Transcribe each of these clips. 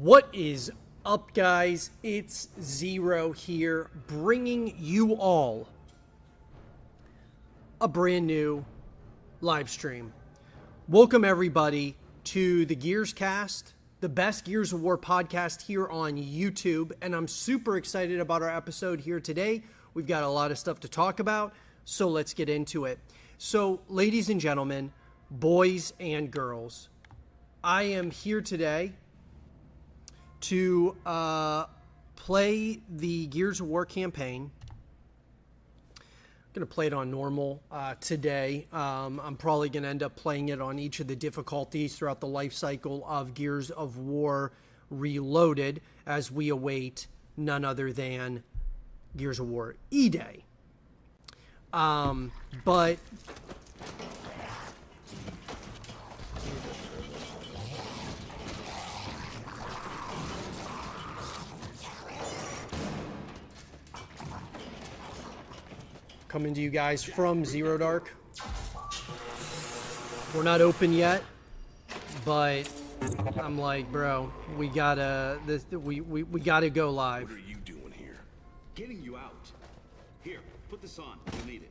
What is up, guys? It's Zero here, bringing you all a brand new live stream. Welcome, everybody, to the Gears Cast, the best Gears of War podcast here on YouTube, and I'm super excited about our episode here today. We've got a lot of stuff to talk about, so let's get into it. So, ladies and gentlemen, boys and girls, I am here today to play the Gears of War campaign. I'm going to play it on normal today. I'm probably going to end up playing it on each of the difficulties throughout the life cycle of Gears of War Reloaded as we await none other than Gears of War E-Day. But coming to you guys from Zero Dark. We're not open yet, but I'm like, bro, we gotta we gotta go live. What are you doing here? Getting you out. Here, put this on. You'll need it.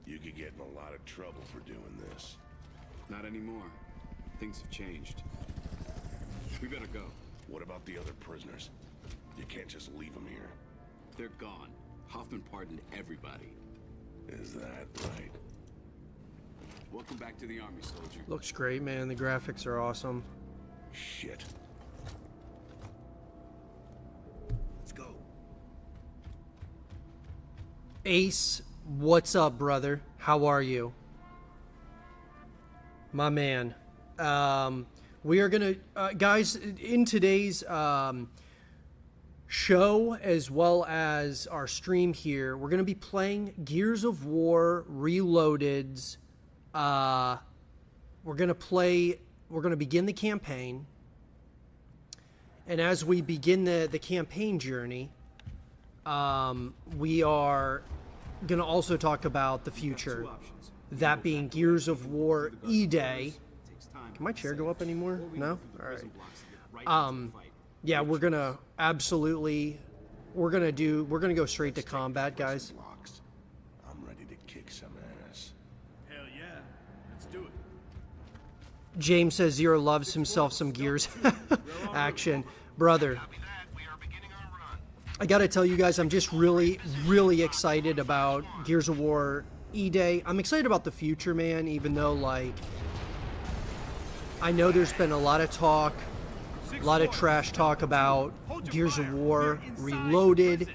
You could get in a lot of trouble for doing this. Not anymore. Things have changed. We better go. What about the other prisoners? You can't just leave them here. They're gone. Hoffman pardoned everybody. Is that right? Welcome back to the army, soldier. Looks great, man. The graphics are awesome. Shit. Let's go. Ace, what's up, brother? How are you? My man. We are gonna, guys, in today's show, as well as our stream here, we're going to be playing Gears of War Reloaded's, we're going to begin the campaign, and as we begin the campaign journey, we are going to also talk about the future, that being Gears of War E-Day. Can my chair go up anymore? No? Alright. Yeah, we're gonna go straight to combat, guys. I'm ready to kick some ass. Hell yeah, let's do it. James says Zero loves himself some Gears action. Brother, I gotta tell you guys, I'm just really excited about Gears of War E-Day. I'm excited about the future, man, even though, like, I know there's been a lot of talk, a lot of trash talk about Gears of War Reloaded,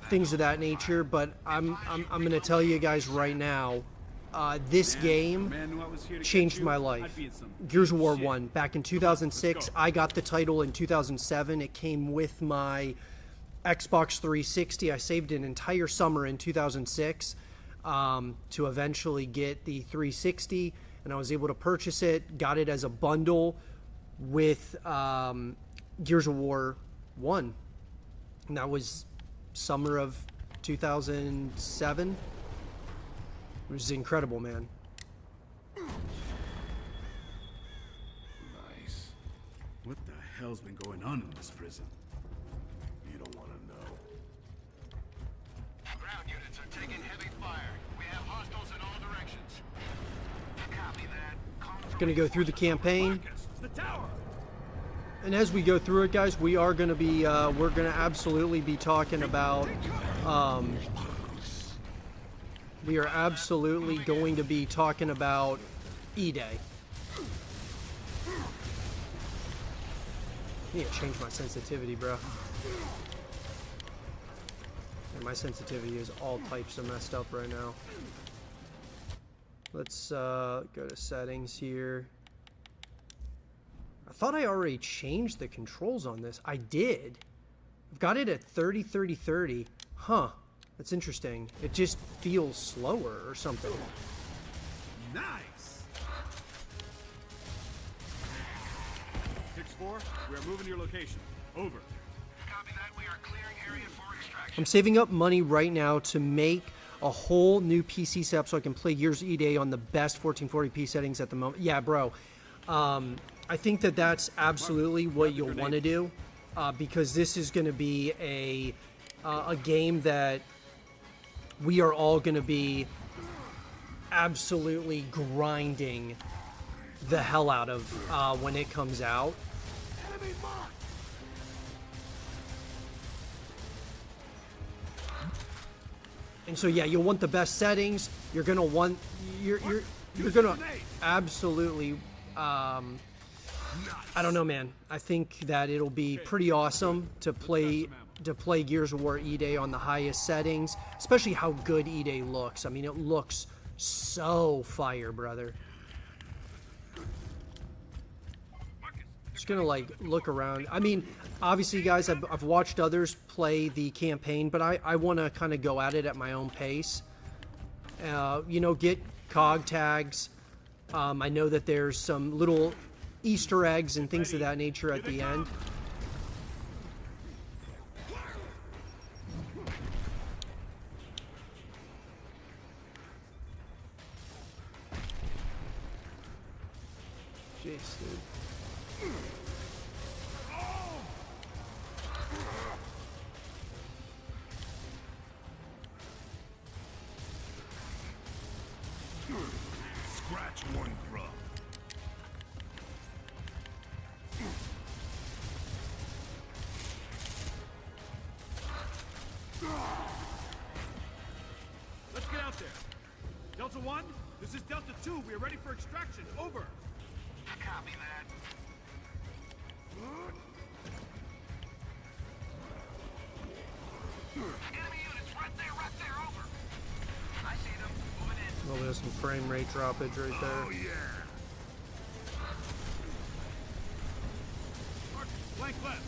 things of that nature. But I'm gonna tell you guys right now, this game changed my life. Gears of War 1 back in 2006. I got the title in 2007. It came with my Xbox 360. I saved an entire summer in 2006 to eventually get the 360, and I was able to purchase it. Got it as a bundle with Gears of War 1, and that was summer of 2007. It was incredible, man. Nice. What the hell's been going on in this prison? You don't want to know. Ground units are taking heavy fire. We have hostiles in all directions. Copy that. Gonna go through the campaign. The tower! And as we go through it, guys, we are going to be, we're going to absolutely be talking about, we are absolutely going to be talking about E-Day. I need to change my sensitivity, bro. Yeah, my sensitivity is all types of messed up right now. Let's go to settings here. I thought I already changed the controls on this. I did. I've got it at 30, 30, 30. Huh. That's interesting. It just feels slower or something. Nice! 6-4, we are moving to your location. Over. Copy that. We are clearing area for extraction. I'm saving up money right now to make a whole new PC setup so I can play Gears E-Day on the best 1440p settings at the moment. Yeah, bro. I think that that's absolutely what you'll want to do, because this is going to be a game that we are all going to be absolutely grinding the hell out of when it comes out. And so yeah, you'll want the best settings. You're gonna want you're gonna absolutely I don't know, man. I think that it'll be pretty awesome to play Gears of War E-Day on the highest settings, especially how good E-Day looks. I mean, it looks so fire, brother. Just gonna like look around. I mean, obviously, guys, I've watched others play the campaign, but I want to kind of go at it at my own pace. You know, get COG tags. I know that there's some little Easter eggs and things of that nature at the end. Jeez, dude. Scratch one grub. Let's get out there. Delta 1, this is Delta 2. We are ready for extraction. Over. Copy that. Enemy units right there, over. I see them. Moving in. Oh, there's some frame rate droppage right there. Oh yeah. Flank left.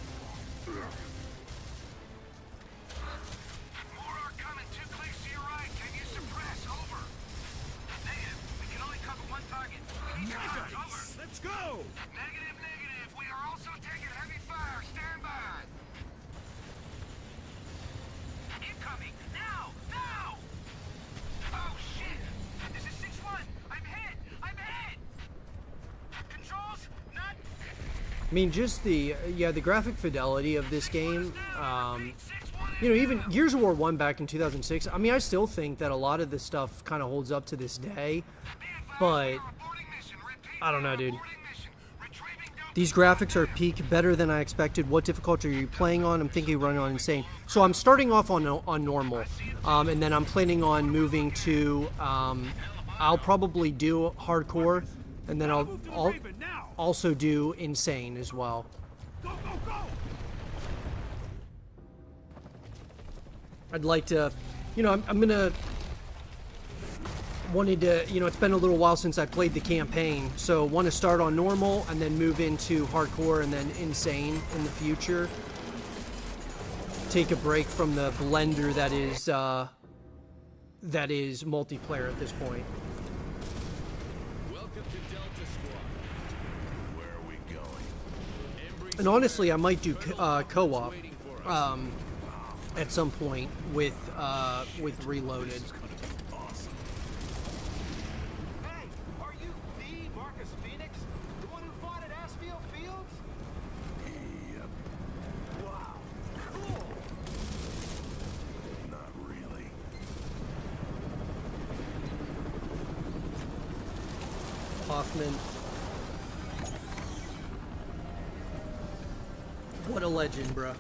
More are coming. 2 clicks to your right. Can you suppress? Over. Negative. We can only cover one target. We need to cover. Over. Let's go. Negative, negative. We are also taking heavy fire. Stand by. Incoming. Now. Now. Oh, shit. This is 6-1. I'm hit. I'm hit. Controls. Not. I mean, just the graphic fidelity of this game. You know, even Gears of War 1 back in 2006. I mean, I still think that a lot of this stuff kind of holds up to this day, but I don't know, dude. These graphics are peak, better than I expected. What difficulty are you playing on? I'm thinking running on insane. So I'm starting off on normal, and then I'm planning on moving to. I'll probably do hardcore, and then I'll also do insane as well. Go, go, go. I'd like to, you know, I'm gonna wanted to, you know, it's been a little while since I played the campaign, so want to start on normal and then move into hardcore and then insane in the future. Take a break from the blender that is multiplayer at this point. Welcome to Delta Squad. Where are we going? And honestly, I might do co-op at some point with Reloaded. Hey, are you the Marcus Phoenix? The one who fought at Asfield Fields? Yep. Wow, cool. Not really. Hoffman. What a legend, bro.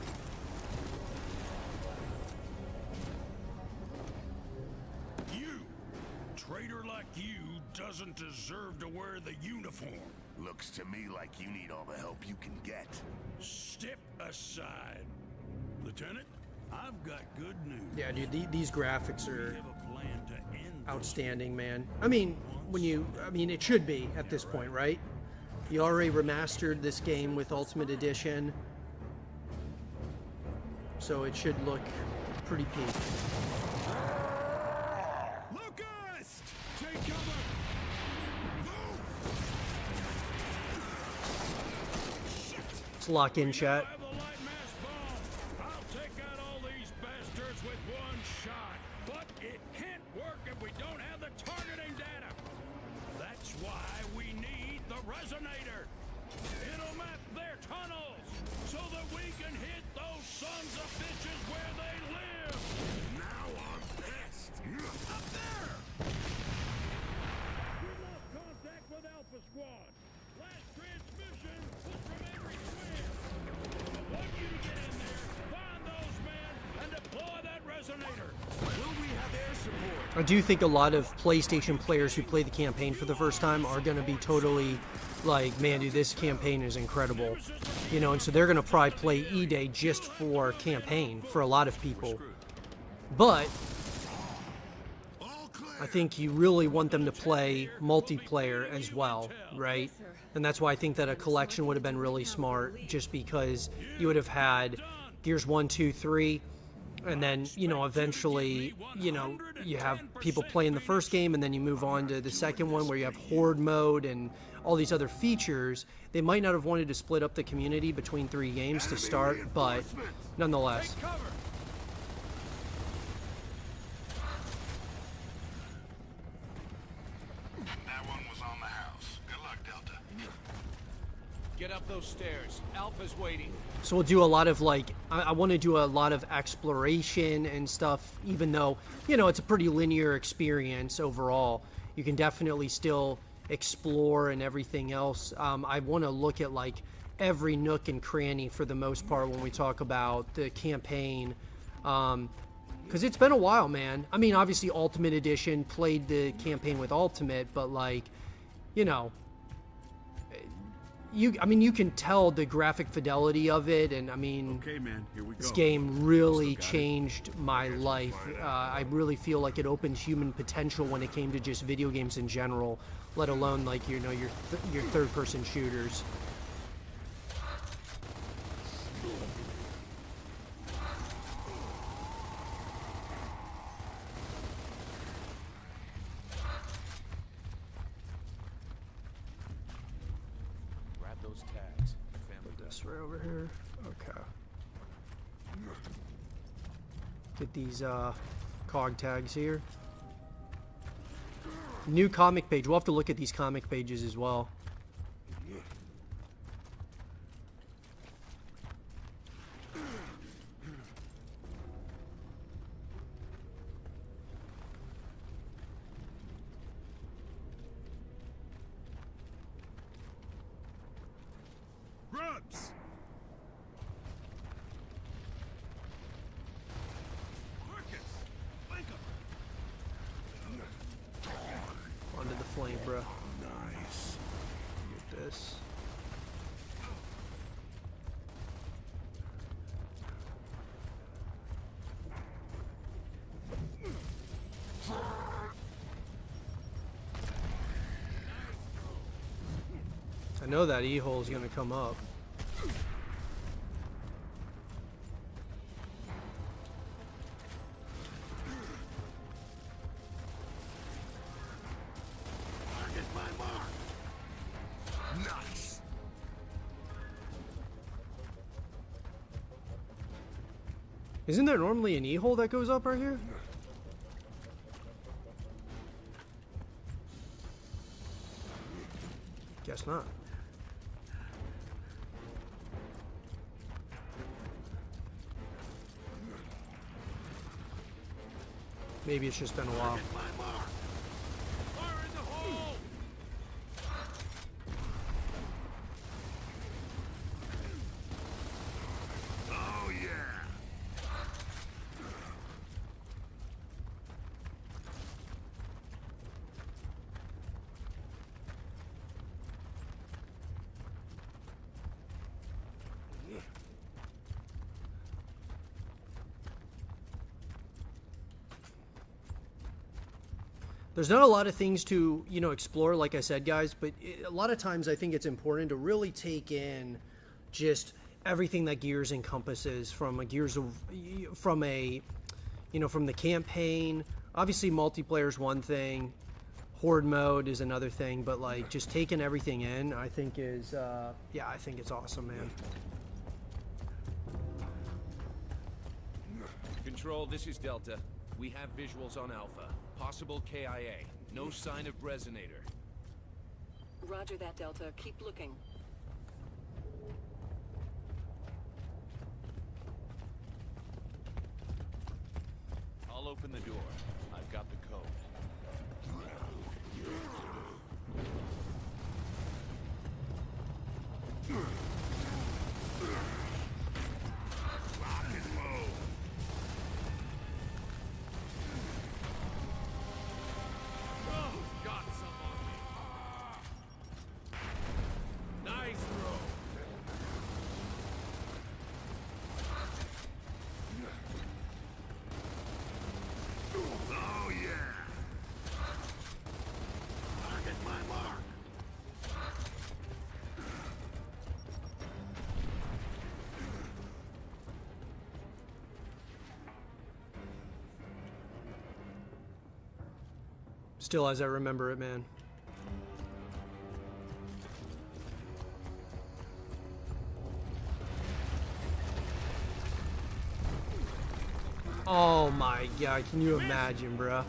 You, traitor like you, doesn't deserve to wear the uniform. Looks to me like you need all the help you can get. Step aside. Lieutenant, I've got good news. Yeah, dude, these graphics We are have a plan to end this. outstanding, man. I mean, it should be at this point, right? You already remastered this game with Ultimate Edition, so it should look pretty peak. Locust! Take cover! Move! Let's lock in, chat. I have the light mass bomb. I'll take out all these bastards with one shot. But it can't work if we don't have the targeting data. That's why we need the resonator. I do think a lot of PlayStation players who play the campaign for the first time are going to be totally like, man, dude, this campaign is incredible. You know, and so they're going to probably play E-Day just for campaign for a lot of people. But I think you really want them to play multiplayer as well, right? And that's why I think that a collection would have been really smart, just because you would have had Gears 1, 2, 3, and then, you know, eventually, you know, you have people playing the first game, and then you move on to the second one where you have horde mode and all these other features. They might not have wanted to split up the community between 3 games to start, but nonetheless. That one was on the house. Good luck, Delta. Get up those stairs. Alpha's waiting. So we'll do a lot of, like, I want to do a lot of exploration and stuff, even though, you know, it's a pretty linear experience overall. You can definitely still explore and everything else. I want to look at, like, every nook and cranny for the most part when we talk about the campaign. Because it's been a while, man. I mean, obviously, Ultimate Edition played the campaign with Ultimate, but, like, you know, I mean, you can tell the graphic fidelity of it, and I mean, Okay, man, here we go. this game really changed my life. I really feel like it opened human potential when it came to just video games in general, let alone, like, you know, your third-person shooters. Grab those tags. Family This right over here. Okay. Get these cog tags here. New comic page. We'll have to look at these comic pages as well. Grubs! Marcus! Wake up! Onto the flame, bro. Nice. Get this. I know that E-hole is going to come up. Target my mark. Nice. Isn't there normally an E-hole that goes up right here? Guess not. Maybe it's just been a while. My mark. Fire in the hole! Oh yeah. There's not a lot of things to, you know, explore, like I said, guys, but a lot of times I think it's important to really take in just everything that Gears encompasses from a Gears of, from a, you know, from the campaign. Obviously, multiplayer is one thing, horde mode is another thing, but like just taking everything in, I think is, yeah, I think it's awesome, man. Control, this is Delta. We have visuals on Alpha. Possible KIA. No sign of resonator. Roger that, Delta. Keep looking. I'll open the door. I've got the code. Lock and load. Still as I remember it, man. Oh my god, can you imagine, bruh?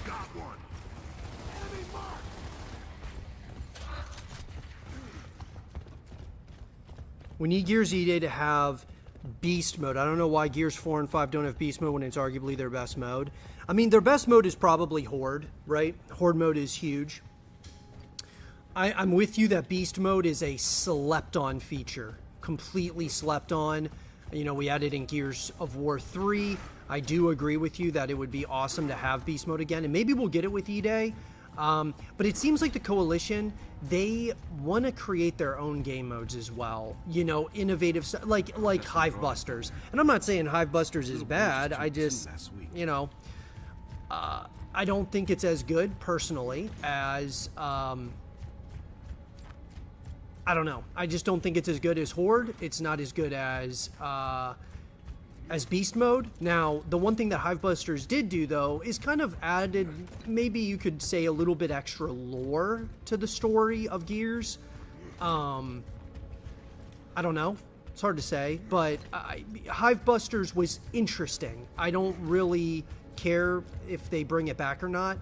Got one. Enemy mark. We need Gears EDA to have beast mode. I don't know why Gears 4 and 5 don't have beast mode when it's arguably their best mode. I mean, their best mode is probably Horde, right? Horde mode is huge. I'm with you that beast mode is a slept-on feature. Completely slept on. You know, we added in Gears of War 3. I do agree with you that it would be awesome to have beast mode again. And maybe we'll get it with E-Day. But it seems like the Coalition, they want to create their own game modes as well. You know, innovative stuff, like Hivebusters. And I'm not saying Hivebusters is bad. I just, you know, I don't think it's as good, personally, as, I don't know. I just don't think it's as good as Horde. It's not as good as beast mode. Now, the one thing that Hivebusters did do, though, is kind of added, maybe you could say, a little bit extra lore to the story of Gears. I don't know. It's hard to say, but Hivebusters was interesting. I don't really care if they bring it back or not.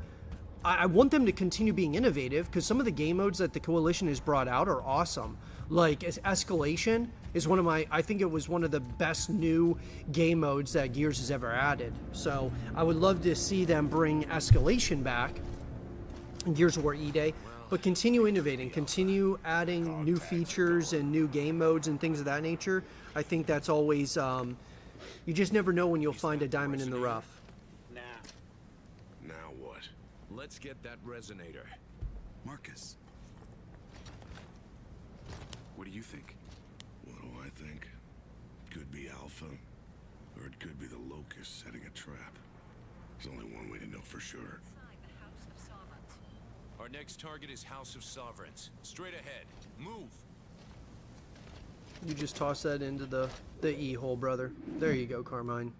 I want them to continue being innovative, because some of the game modes that the Coalition has brought out are awesome. Like, Escalation is one of my, I think it was one of the best new game modes that Gears has ever added. So I would love to see them bring Escalation back in Gears of War E-Day, but continue innovating, continue adding new features and new game modes and things of that nature. I think that's always, you just never know when you'll find a diamond in the rough. Now what? Let's get that resonator. Marcus. What do you think? What do I think? Could be Alpha, or it could be the Locust setting a trap. There's only one way to know for sure. Our next target is House of Sovereigns. Straight ahead. Move. You just toss that into the E-hole, brother. There you go, Carmine.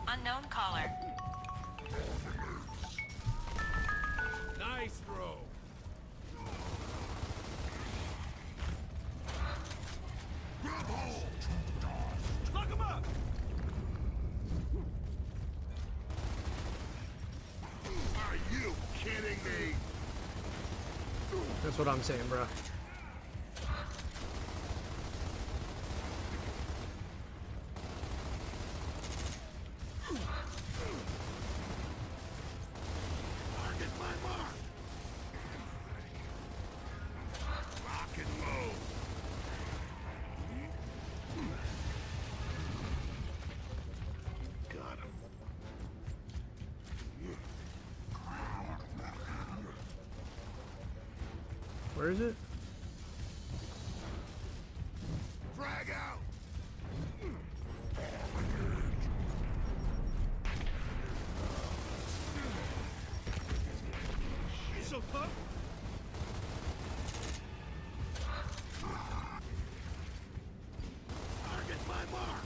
Unknown caller. Nice throw. Grab hold. Lock him up. Are you kidding me? That's what I'm saying, bro. Where is it? Frag out! You so tough? Target my mark!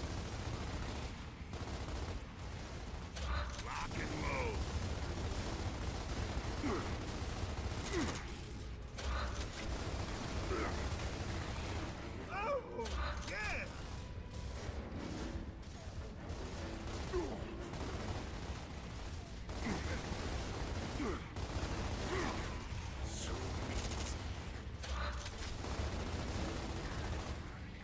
Lock and load! Oh, yeah!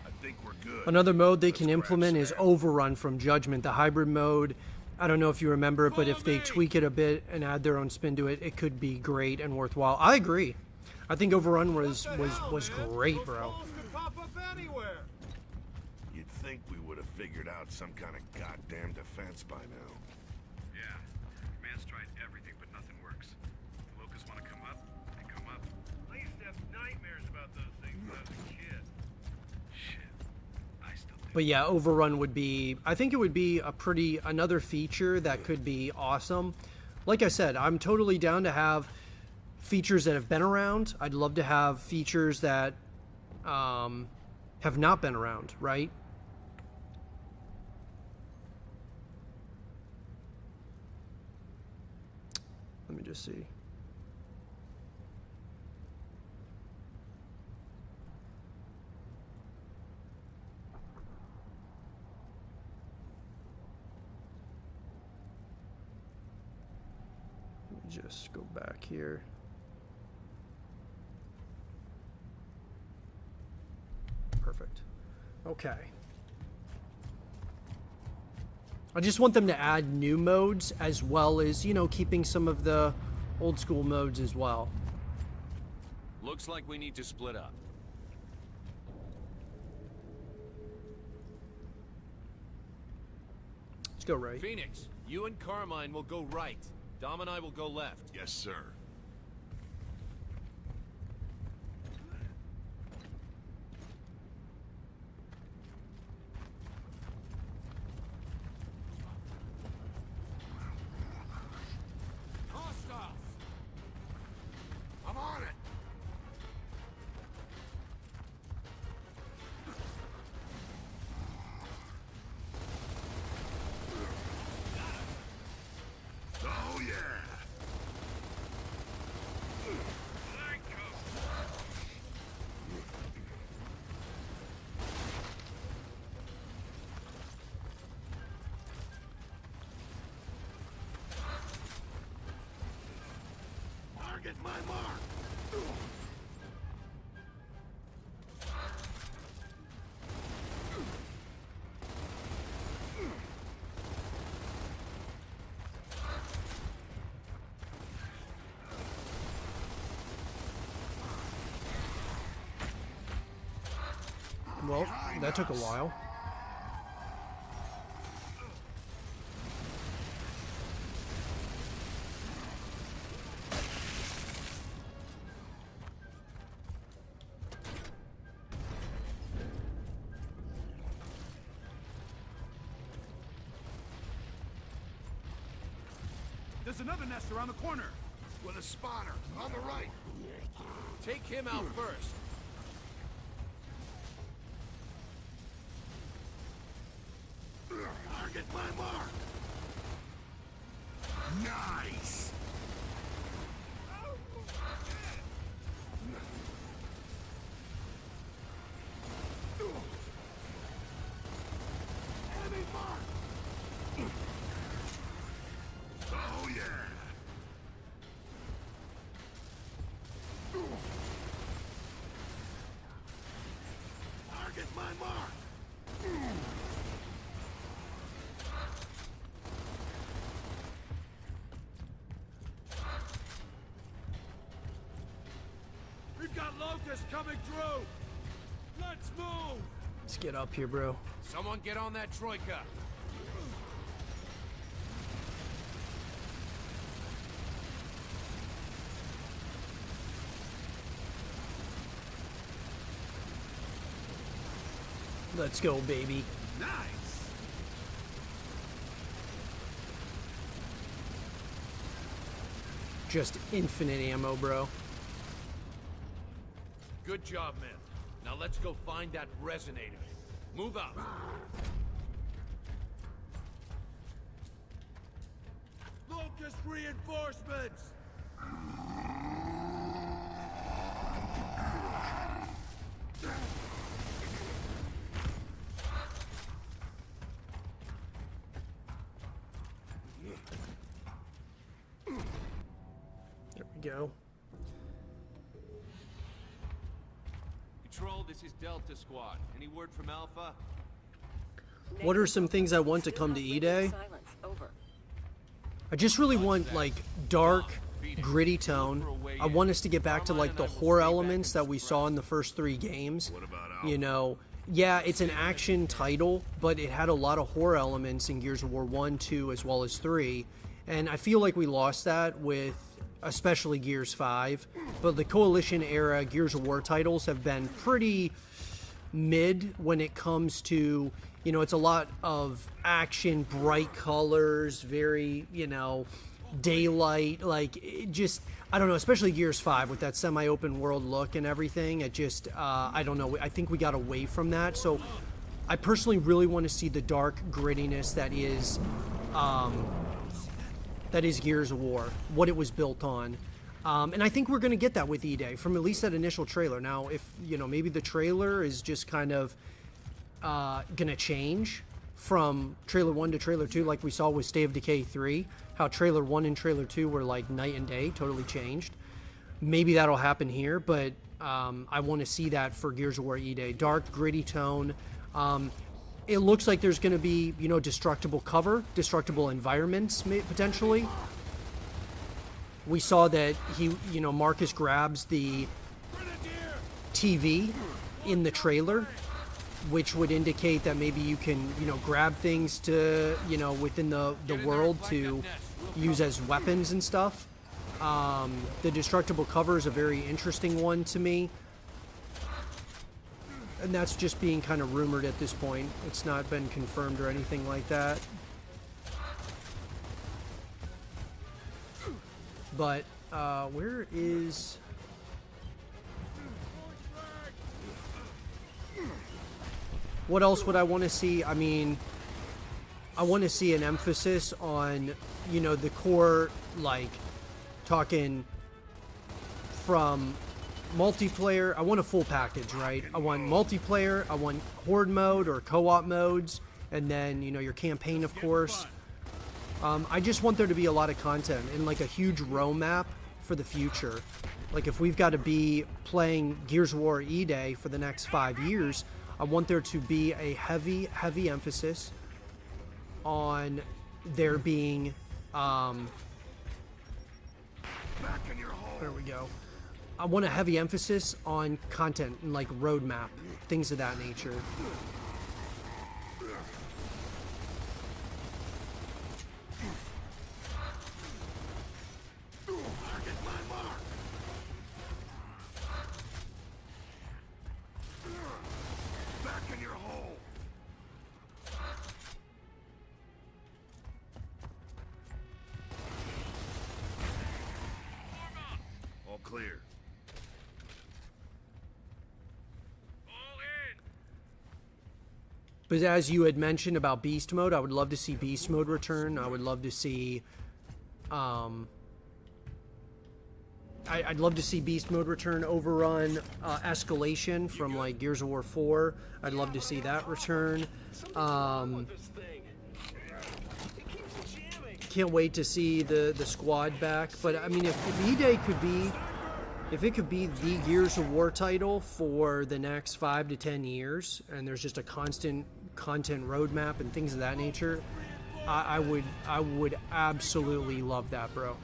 I think we're good. Another mode they Let's can grab implement is Sam. Overrun from Judgment, the hybrid mode. I don't know if you remember it, but if they tweak it a bit and add their own spin to it, it could be great and worthwhile. I agree. I think Overrun was great, bro. Balls could pop up anywhere. You'd think we would have figured out some kind of goddamn defense by now. Yeah. Man's tried everything, but nothing works. The Locusts want to come up, they come up. I used to have nightmares about those things when I was a kid. Shit. I still do. But yeah, Overrun would be, I think it would be another feature that could be awesome. Like I said, I'm totally down to have features that have been around. I'd love to have features that have not been around, right? Let me just see. Let me just go back here. Perfect. Okay. I just want them to add new modes as well as, you know, keeping some of the old school modes as well. Looks like we need to split up. Let's go right. Phoenix, you and Carmine will go right. Dom and I will go left. Yes, sir. Hostiles! I'm on it! Oh, yeah! Target my mark! Well, that took a while. There's another nest around the corner. With a spotter, on the right! Take him out first. Target my mark! Nice! Enemy mark! Oh yeah! Target my mark! We've got Locusts coming through. Let's move. Let's get up here, bro. Someone get on that troika. Let's go, baby. Nice. Just infinite ammo, bro. Good job, men. Now let's go find that resonator. Move out. Locust reinforcements! There we go. Control, this is Delta Squad. Any word from Alpha? What are some things I want to come to E-Day? Silence. Over. I just really want like dark, gritty tone. I want us to get back to like the horror elements that we saw in the first 3 games. You know, yeah, it's an action title, but it had a lot of horror elements in Gears of War 1, 2, as well as 3. And I feel like we lost that with especially Gears 5. But the Coalition era Gears of War titles have been pretty mid when it comes to, you know, it's a lot of action, bright colors, very, you know, daylight, like it just, I don't know, especially Gears 5 with that semi-open world look and everything. It just, I don't know, I think we got away from that. So I personally really want to see the dark grittiness that is Gears of War, what it was built on. And I think we're going to get that with E-Day from at least that initial trailer. Now, if, you know, maybe the trailer is just kind of going to change from trailer 1 to trailer 2, like we saw with State of Decay 3, how trailer 1 and trailer 2 were like night and day, totally changed. Maybe that'll happen here, but I want to see that for Gears of War E-Day. Dark, gritty tone. It looks like there's going to be, you know, destructible cover, destructible environments, potentially. We saw that you know, Marcus grabs the TV in the trailer, which would indicate that maybe you can, you know, grab things to, you know, within the world to use as weapons and stuff. The destructible cover is a very interesting one to me. And that's just being kind of rumored at this point. It's not been confirmed or anything like that. But, where is... What else would I want to see? I mean, I want to see an emphasis on, you know, the core, like, talking from multiplayer. I want a full package, right? I want multiplayer, I want horde mode or co-op modes, and then, you know, your campaign, of course. I just want there to be a lot of content and, like, a huge roadmap for the future. Like, if we've got to be playing Gears of War E-Day for the next 5 years, I want there to be a heavy emphasis on there being, there we go. I want a heavy emphasis on content and, like, roadmap, things of that nature. Clear. But as you had mentioned about Beast Mode, I would love to see Beast Mode return. I would love to see, I'd love to see Beast Mode return. Overrun Escalation from, like, Gears of War 4. I'd love to see that return. Can't wait to see the squad back. But I mean, if E-Day could be, if it could be the Gears of War title for the next 5 to 10 years, and there's just a constant content roadmap and things of that nature, I would absolutely love that, bro.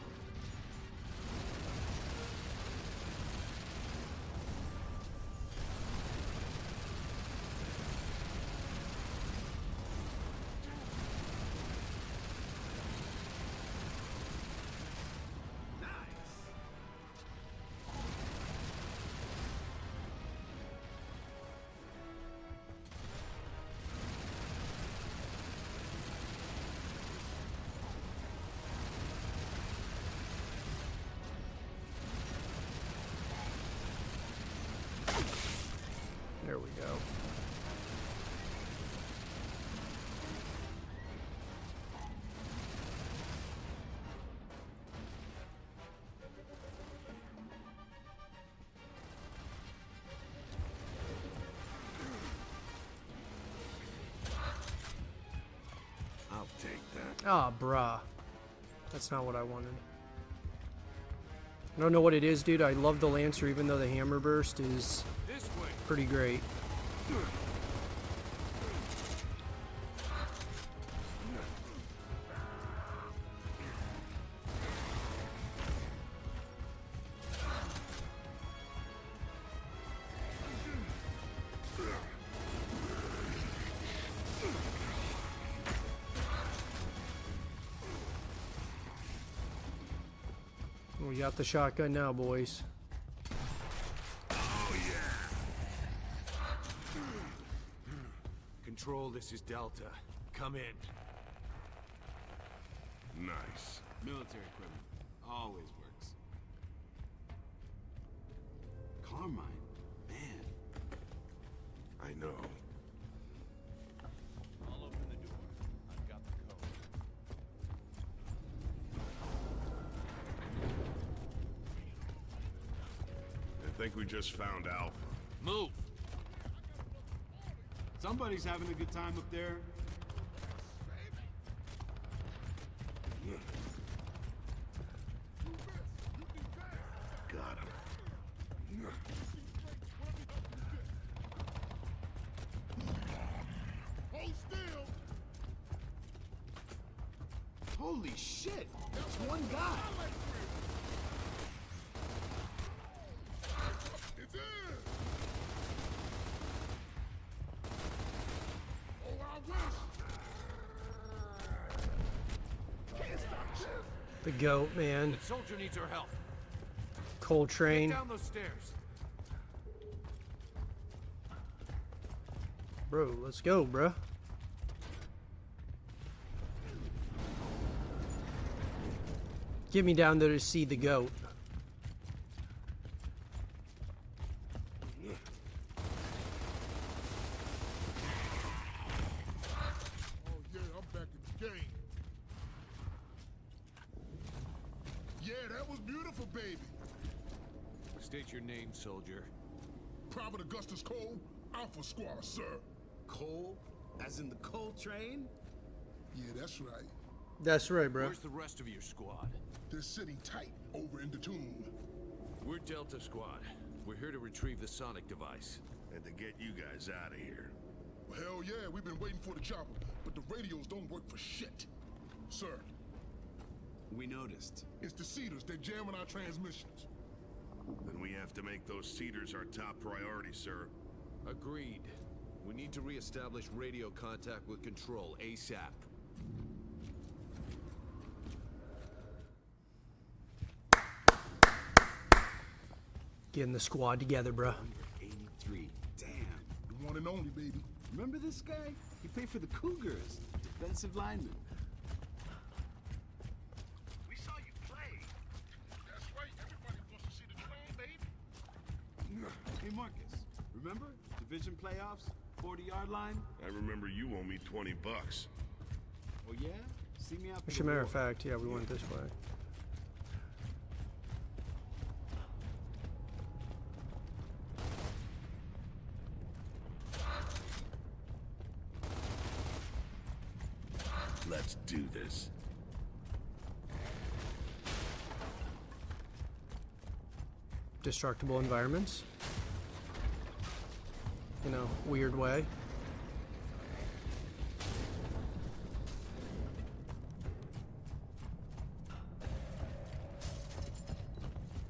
There we go. I'll take that. Ah, bruh. That's not what I wanted. I don't know what it is, dude. I love the Lancer, even though the hammer burst is This way. pretty great. We got the shotgun now, boys. Oh, yeah. Control, this is Delta. Come in. Nice. Military equipment. Always works. Carmine. Man. I know. I'll open the door. I've got the code. I think we just found Alpha. Move! Somebody's having a good time up there. Got him. Holy shit! That's one guy! The goat, man. The soldier needs our help. Coltrane. Down those stairs. Bro, let's go, bro. Get me down there to see the goat. Oh yeah, I'm back in the game. Yeah, that was beautiful, baby. State your name, soldier. Private Augustus Cole, Alpha Squad, sir. Coal? As in the coal train? Yeah, that's right. That's right, bro. Where's the rest of your squad? They're sitting tight over in the tomb. We're Delta Squad. We're here to retrieve the sonic device. And to get you guys out of here. Well, hell yeah, we've been waiting for the chopper, but the radios don't work for shit. Sir, We noticed. it's the Cedars. They're jamming our transmissions. Then we have to make those cedars our top priority, sir. Agreed. We need to re-establish radio contact with Control ASAP. Getting the squad together, bro. 83. Damn. The one and only, baby. Remember this guy? He played for the Cougars. Defensive lineman. We saw you play. That's right. Everybody wants to see the train, baby. Hey, Marcus. Remember? Division playoffs? 40-yard line? I remember you owe me $20. Oh, yeah? See me out As for a the matter war. of fact, yeah, we went this way. Let's do this. Destructible environments. You know, weird way.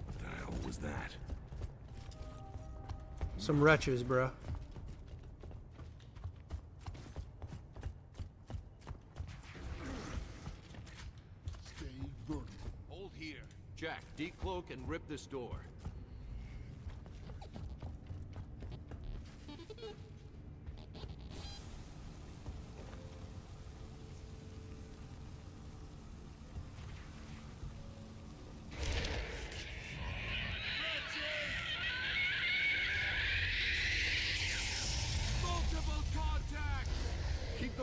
What the hell was that? Some wretches, bruh. Stay vertical. Hold here. Jack, decloak and rip this door.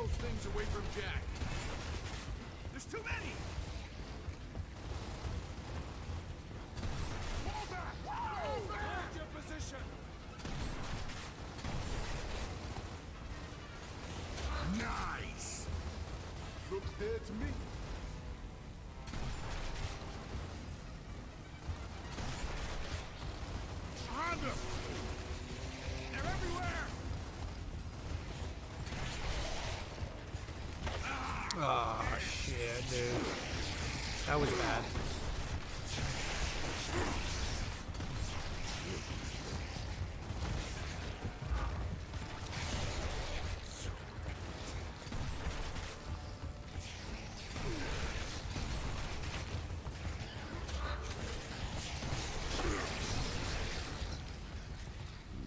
those things away from Jack. There's too many! Fall back! Fall back! Hold your position! Nice! Looks dead to me. Behind us! They're everywhere! Oh, shit, dude. That was bad.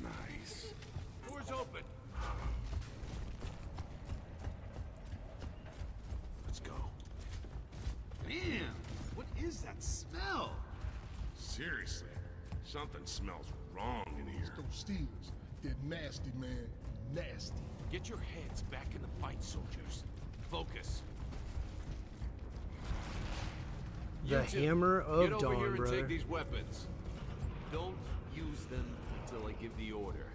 Nice. Door's open. Let's go. Man, what is that smell? Seriously, something smells wrong in here. Those steals. They're nasty, man. Nasty. Get your heads back in the fight, soldiers. Focus. The You two, Hammer of get over Dawn, here and brother. take these weapons. Don't use them until I give the order.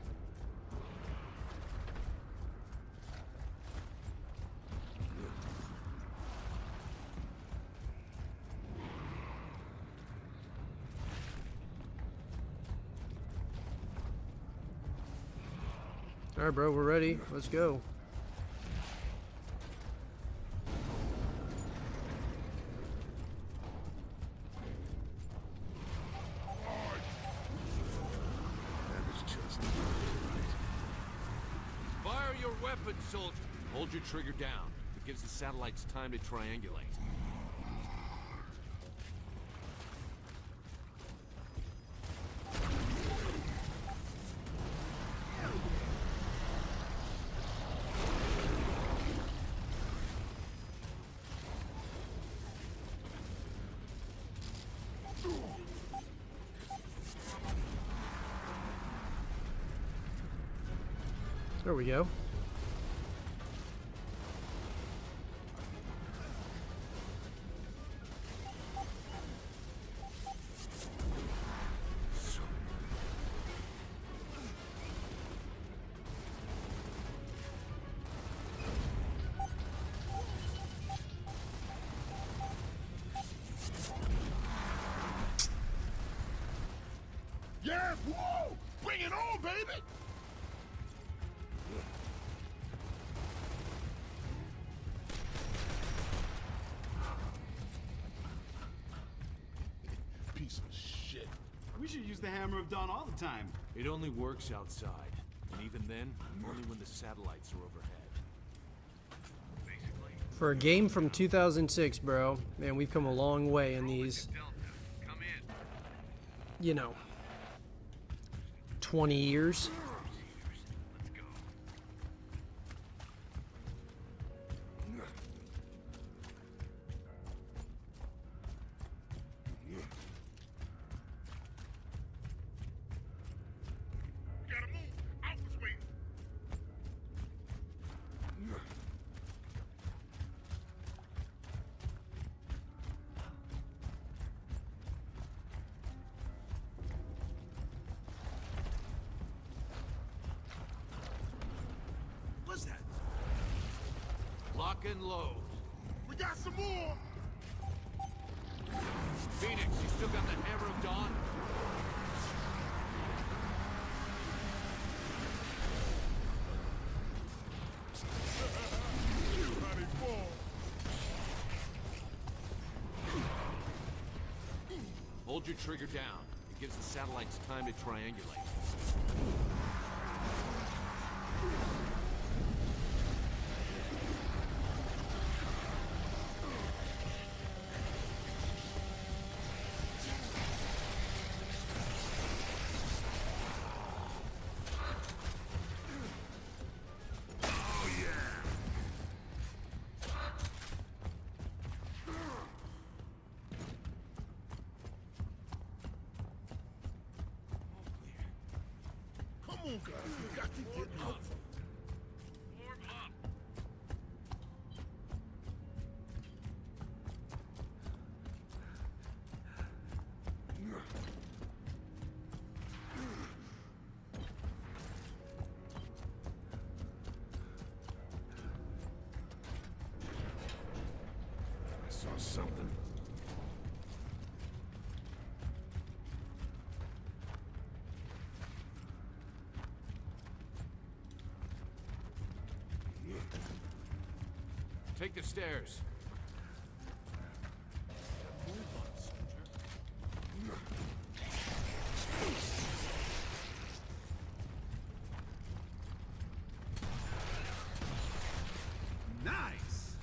All right, bro, we're ready. Let's go. That was just Fire your weapons, soldier. Hold your trigger down. It gives the satellites time to triangulate. There we go. Yeah, whoa! Bring it on, baby! Piece of shit. We should use the Hammer of Dawn all the time. It only works outside. And even then, only when the satellites are overhead. Basically, For a game from 2006, bro, man, we've come a long way in these, Delta, come in. you know, 20 years. Let's go. We gotta move. Alpha's waiting. What's that? Lock and load. We got some more! Phoenix, you still got the Hammer of Dawn? How they fall. Hold your trigger down. It gives the satellites time to triangulate. Come on, guys. We got to get Alpha. Form up. was something. Take the stairs. Nice!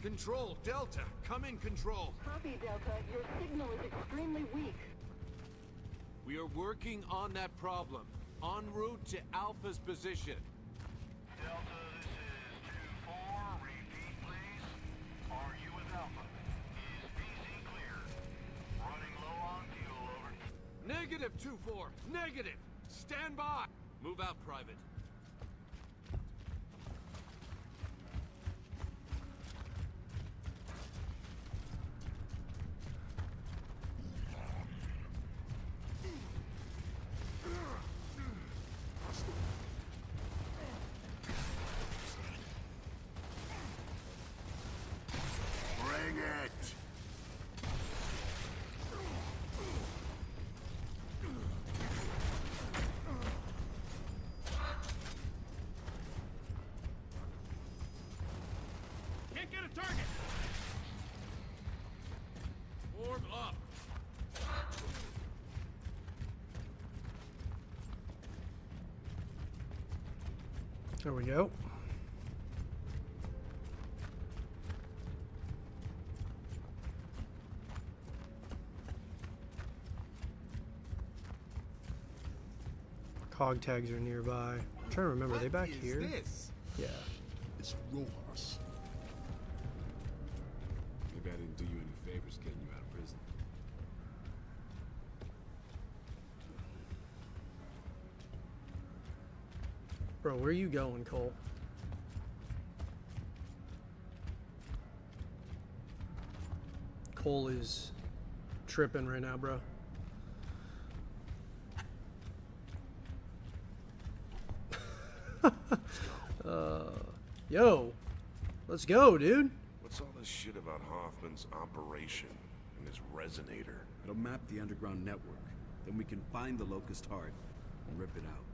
Control, Delta. Come in, Control. Copy, Delta. Your signal is extremely weak. We are working on that problem. En route to Alpha's position. Delta, this is 2-4. Repeat, please. Are you with Alpha? Is VC clear? Running low on fuel, over. Negative 2-4. Negative. Stand by. Move out, Private. Bring it! Can't get a target! Orb up. There we go. Cog tags are nearby. I'm trying to remember, are they back here? This? Yeah. It's Rojas. Maybe I didn't do you any favors getting you out of prison. Bro, where are you going, Cole? Cole is tripping right now, bro. Yo, let's go, dude. What's all this shit about Hoffman's operation and his resonator? It'll map the underground network. Then we can find the Locust heart and rip it out.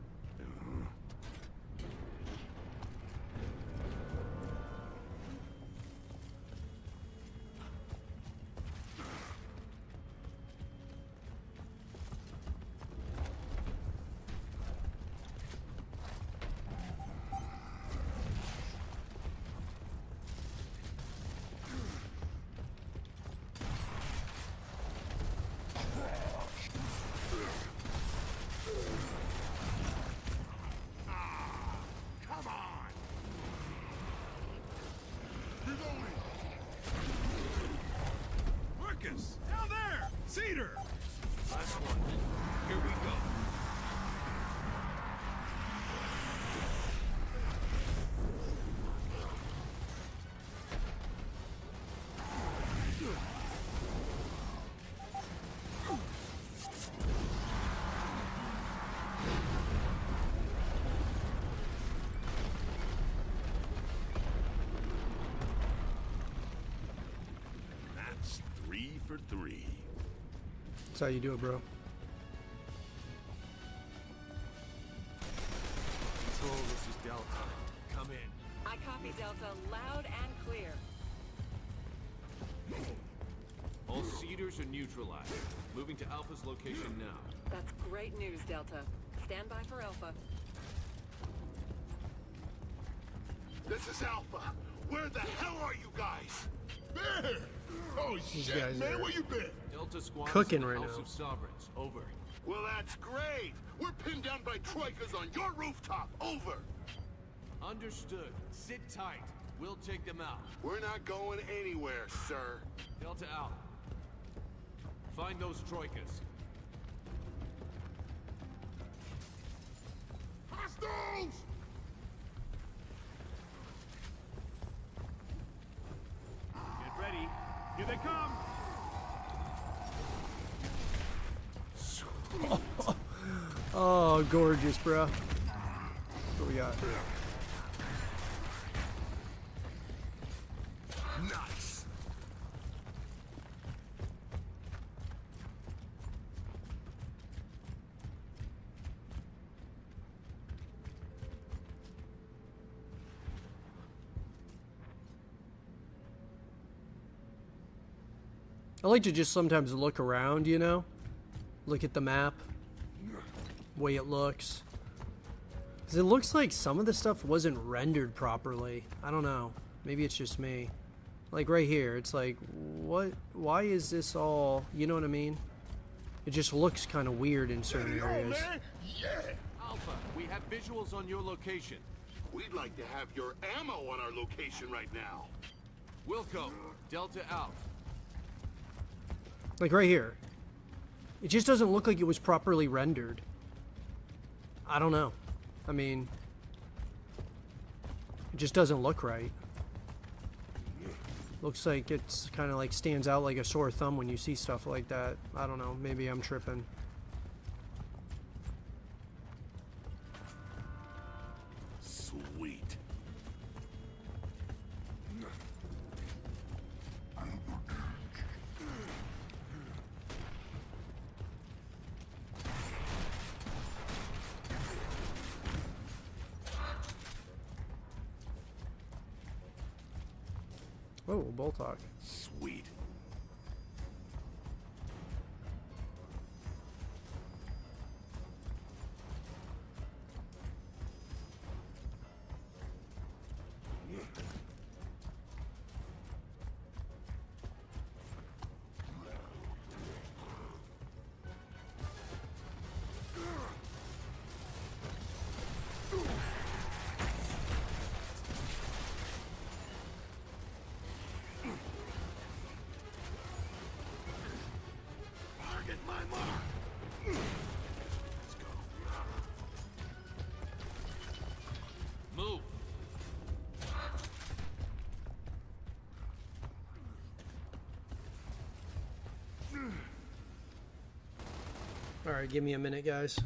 Come on! Marcus! Down there! Cedar! Last one. Here we go. That's 3 for 3. That's how you do it, bro. Control, this is Delta. Come in. I copy, Delta. Loud and clear. All Cedars are neutralized. Moving to Alpha's location now. That's great news, Delta. Stand by for Alpha. This is Alpha. Where the hell are you guys? There! Oh These shit, guys man, are where you been? Delta squad cooking is in the right House now. of Sovereigns. Over. Well, that's great. We're pinned down by troikas on your rooftop. Over. Understood. Sit tight. We'll take them out. We're not going anywhere, sir. Delta out. Find those troikas. Hostiles! Get ready. Here they come! Oh, gorgeous, bro. got? Nice. I like to just sometimes look around, you know? Look at the map. Way it looks. Because it looks like some of the stuff wasn't rendered properly. I don't know. Maybe it's just me. Like right here, it's like, what? Why is this all, you know what I mean? It just looks kind of weird in certain areas. Man. Yeah. Alpha, we have visuals on your location. We'd like to have your ammo on our location right now. Wilco, Delta out. Like right here. It just doesn't look like it was properly rendered. I don't know. I mean, it just doesn't look right. Looks like it's kind of like stands out like a sore thumb when you see stuff like that. I don't know. Maybe I'm tripping. Sweet. Oh, Boltok. Sweet. Target my mark. Let's go. Move. All right, give me a minute, guys.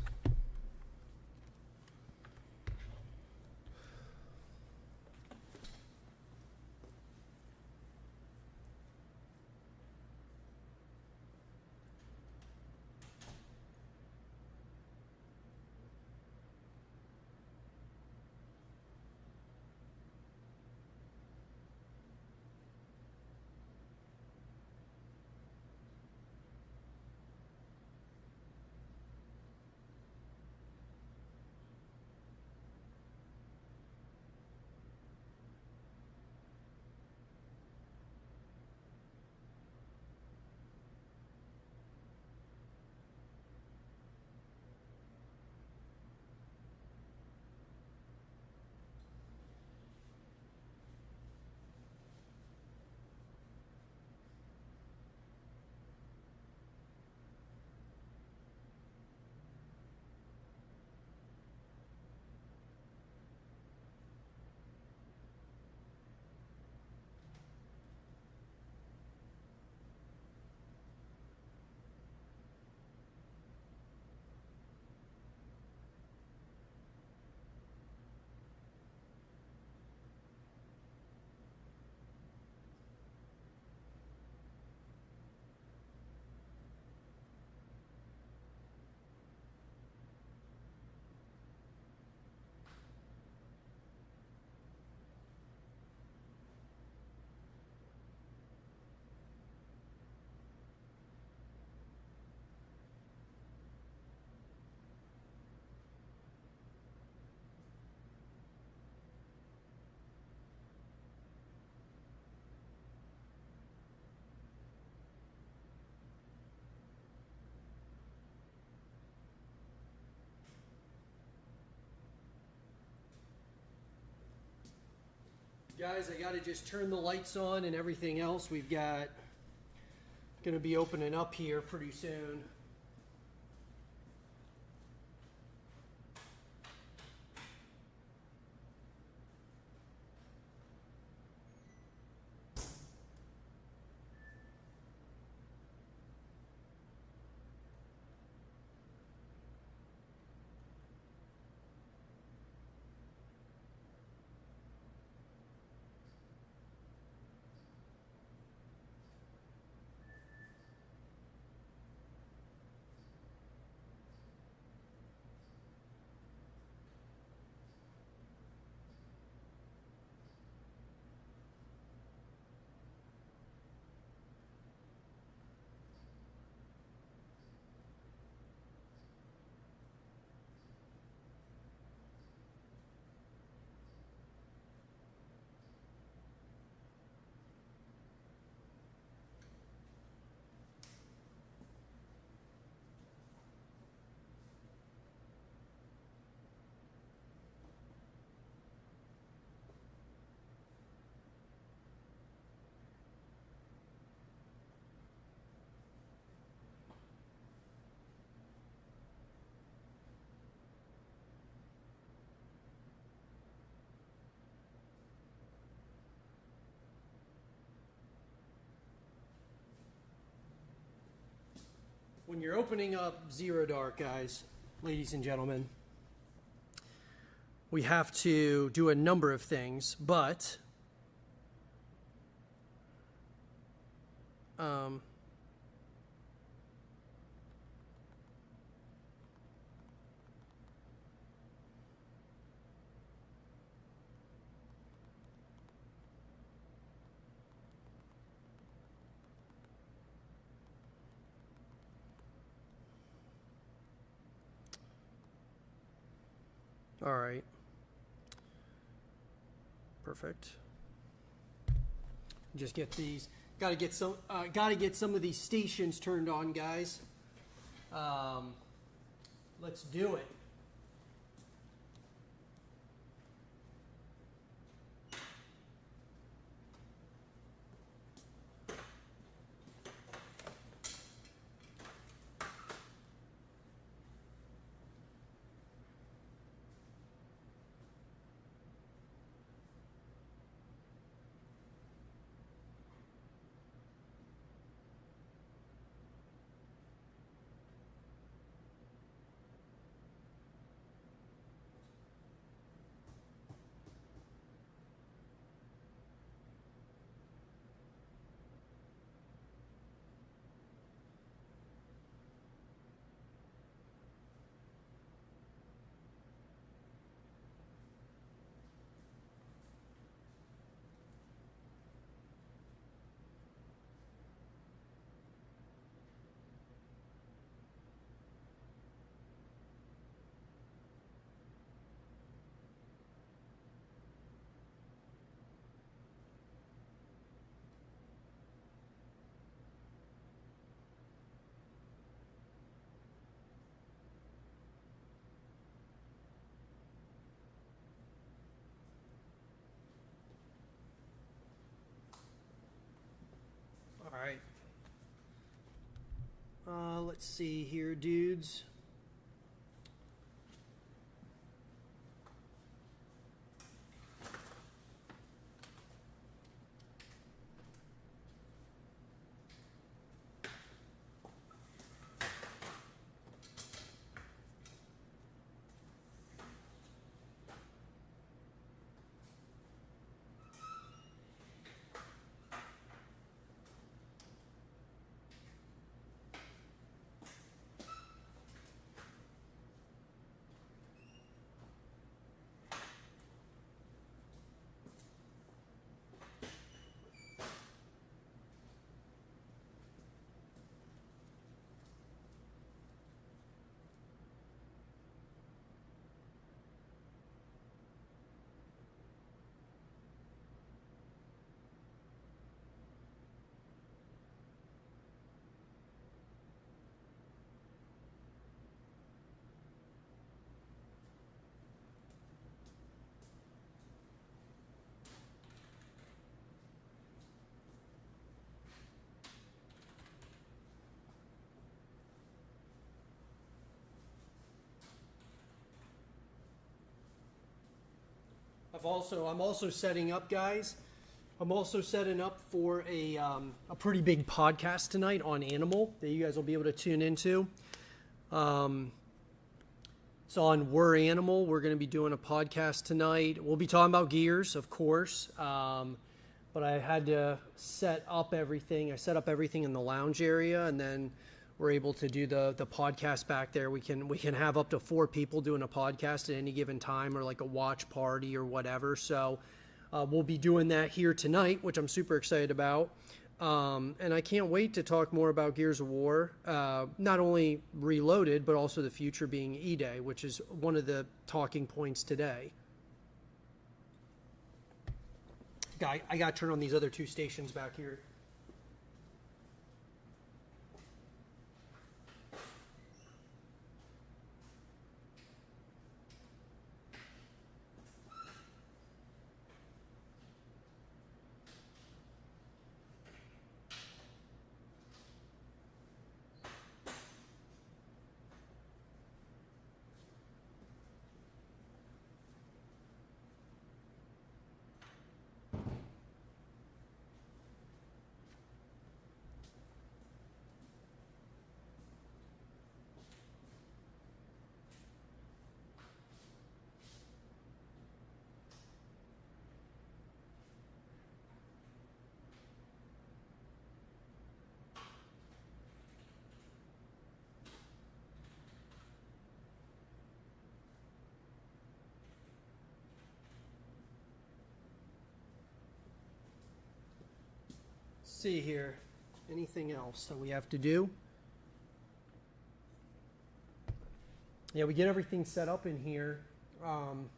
Guys, I got to just turn the lights on and everything else. We've got going to be opening up here pretty soon. when you're opening up Zero Dark, guys, ladies and gentlemen, we have to do a number of things, but all right. Perfect. Just get these. Got to get some of these stations turned on, guys. Let's do it. All right. Let's see here, dudes. I'm also setting up, guys. I'm also setting up for a pretty big podcast tonight on Animal that you guys will be able to tune into. It's on We're Animal. We're going to be doing a podcast tonight. We'll be talking about Gears, of course. But I had to set up everything. I set up everything in the lounge area, and then we're able to do the podcast back there. We can have up to 4 people doing a podcast at any given time, or like a watch party or whatever. So we'll be doing that here tonight, which I'm super excited about. And I can't wait to talk more about Gears of War, not only Reloaded, but also the future being E-Day, which is one of the talking points today. I got to turn on these other 2 stations back here. see here. Anything else that we have to do? Yeah, we get everything set up in here. Hold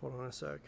on a sec.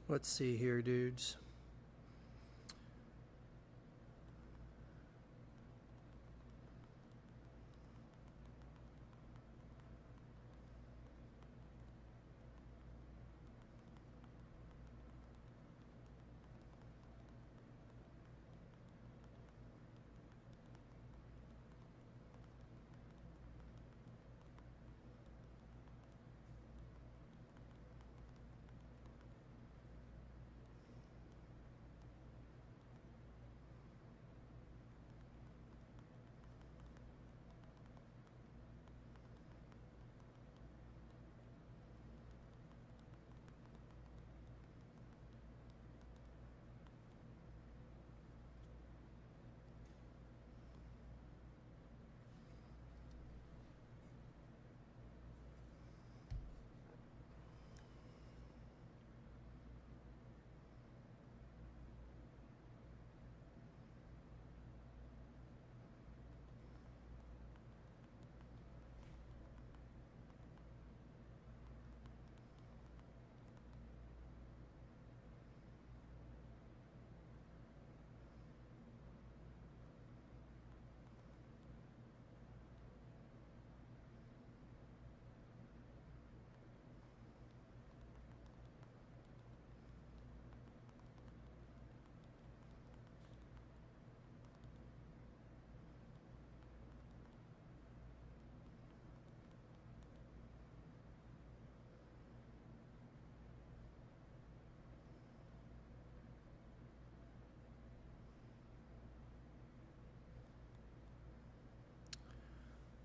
Let's see here, dudes.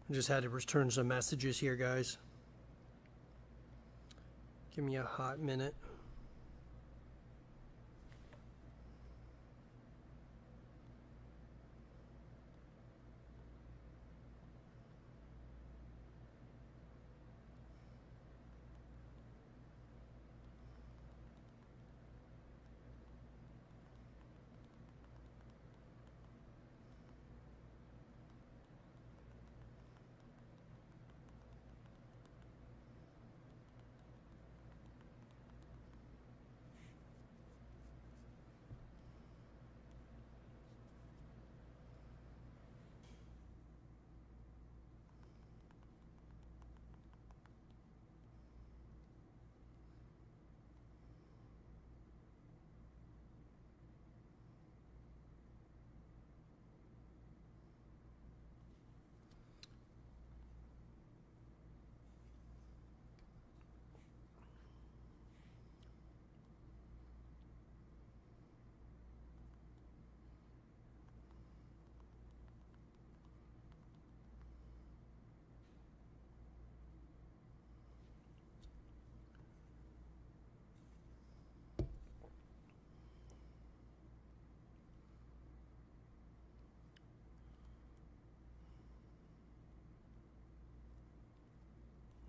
I just had to return some messages here, guys. Give me a hot minute.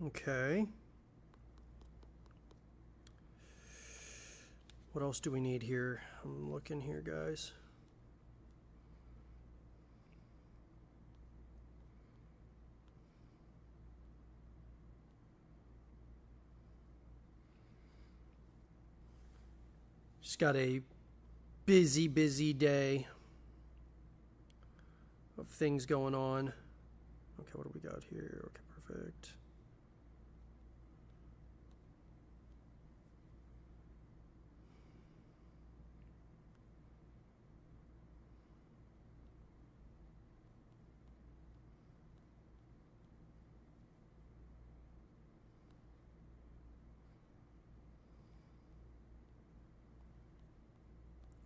Okay. What else do we need here? I'm looking here, guys. Just got a busy day of things going on. Okay, what do we got here? Okay, perfect.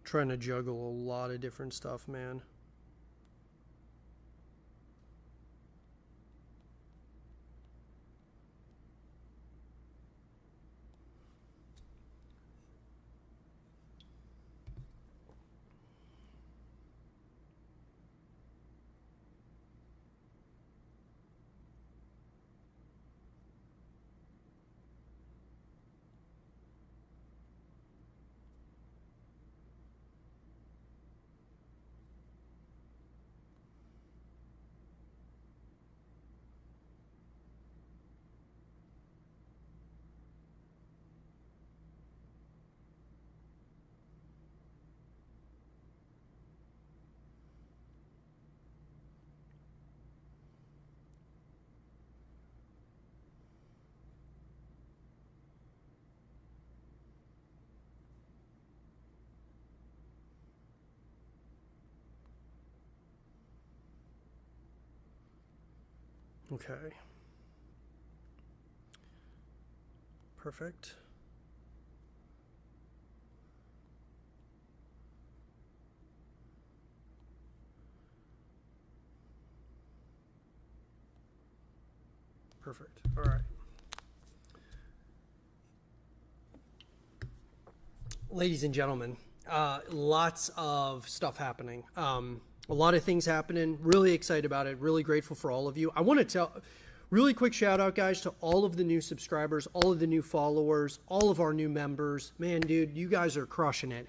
Trying to juggle a lot of different stuff, man. Okay. Perfect. Perfect. All right. Ladies and gentlemen, lots of stuff happening. A lot of things happening. Really excited about it. Really grateful for all of you. I want to tell, really quick shout out, guys, to all of the new subscribers, all of the new followers, all of our new members. Man, dude, you guys are crushing it.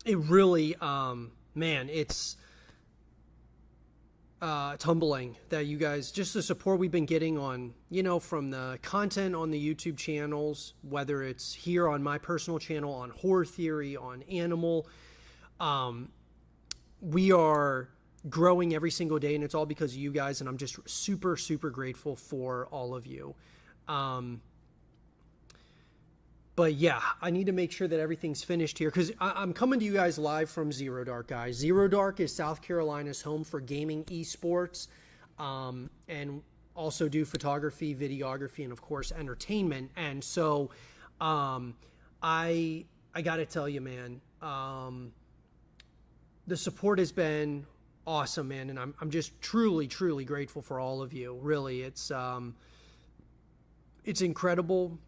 It really, man, it's humbling that you guys, just the support we've been getting on, you know, from the content on the YouTube channels, whether it's here on my personal channel, on Horror Theory, on Animal, we are growing every single day, and it's all because of you guys, and I'm just super, super grateful for all of you. But yeah, I need to make sure that everything's finished here, because I'm coming to you guys live from Zero Dark, guys. Zero Dark is South Carolina's home for gaming esports, and also do photography, videography, and of course entertainment. And so I got to tell you, man, the support has been awesome, man, and I'm just truly grateful for all of you. Really, it's incredible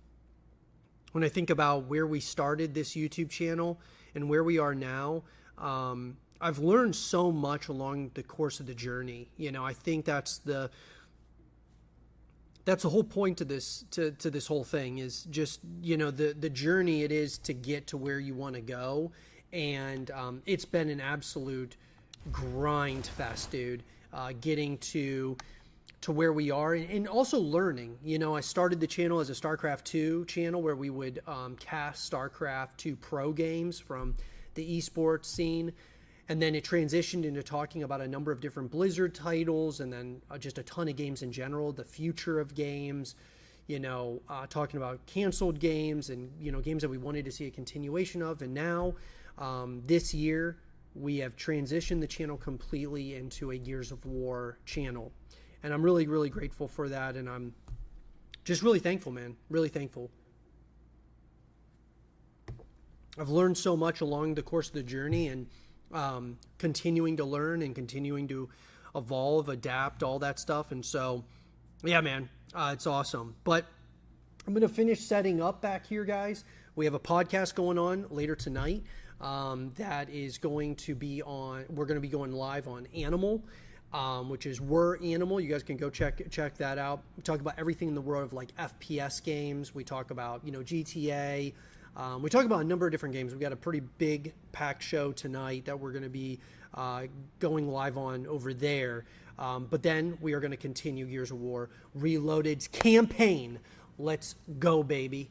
when I think about where we started this YouTube channel and where we are now. I've learned so much along the course of the journey. You know, I think that's the whole point to this this whole thing, is just, you know, the journey it is to get to where you want to go. And it's been an absolute grind fest, dude, getting to where we are, and also learning. You know, I started the channel as a StarCraft 2 channel where we would cast StarCraft 2 pro games from the esports scene, and then it transitioned into talking about a number of different Blizzard titles, and then just a ton of games in general, the future of games, you know, talking about canceled games and, you know, games that we wanted to see a continuation of. And now this year we have transitioned the channel completely into a Gears of War channel, and I'm really grateful for that, and I'm just really thankful, man, really thankful. I've learned so much along the course of the journey, and continuing to learn and continuing to evolve, adapt, all that stuff. And so yeah, man, it's awesome. But I'm gonna finish setting up back here, guys. We have a podcast going on later tonight that is going to be on, we're going to be going live on Animal. which is Were Animal. You guys can go check that out. We talk about everything in the world of like FPS games. We talk about, GTA. We talk about a number of different games. We've got a pretty big packed show tonight that we're going to be going live on over there. But then we are going to continue Gears of War Reloaded's campaign. Let's go, baby.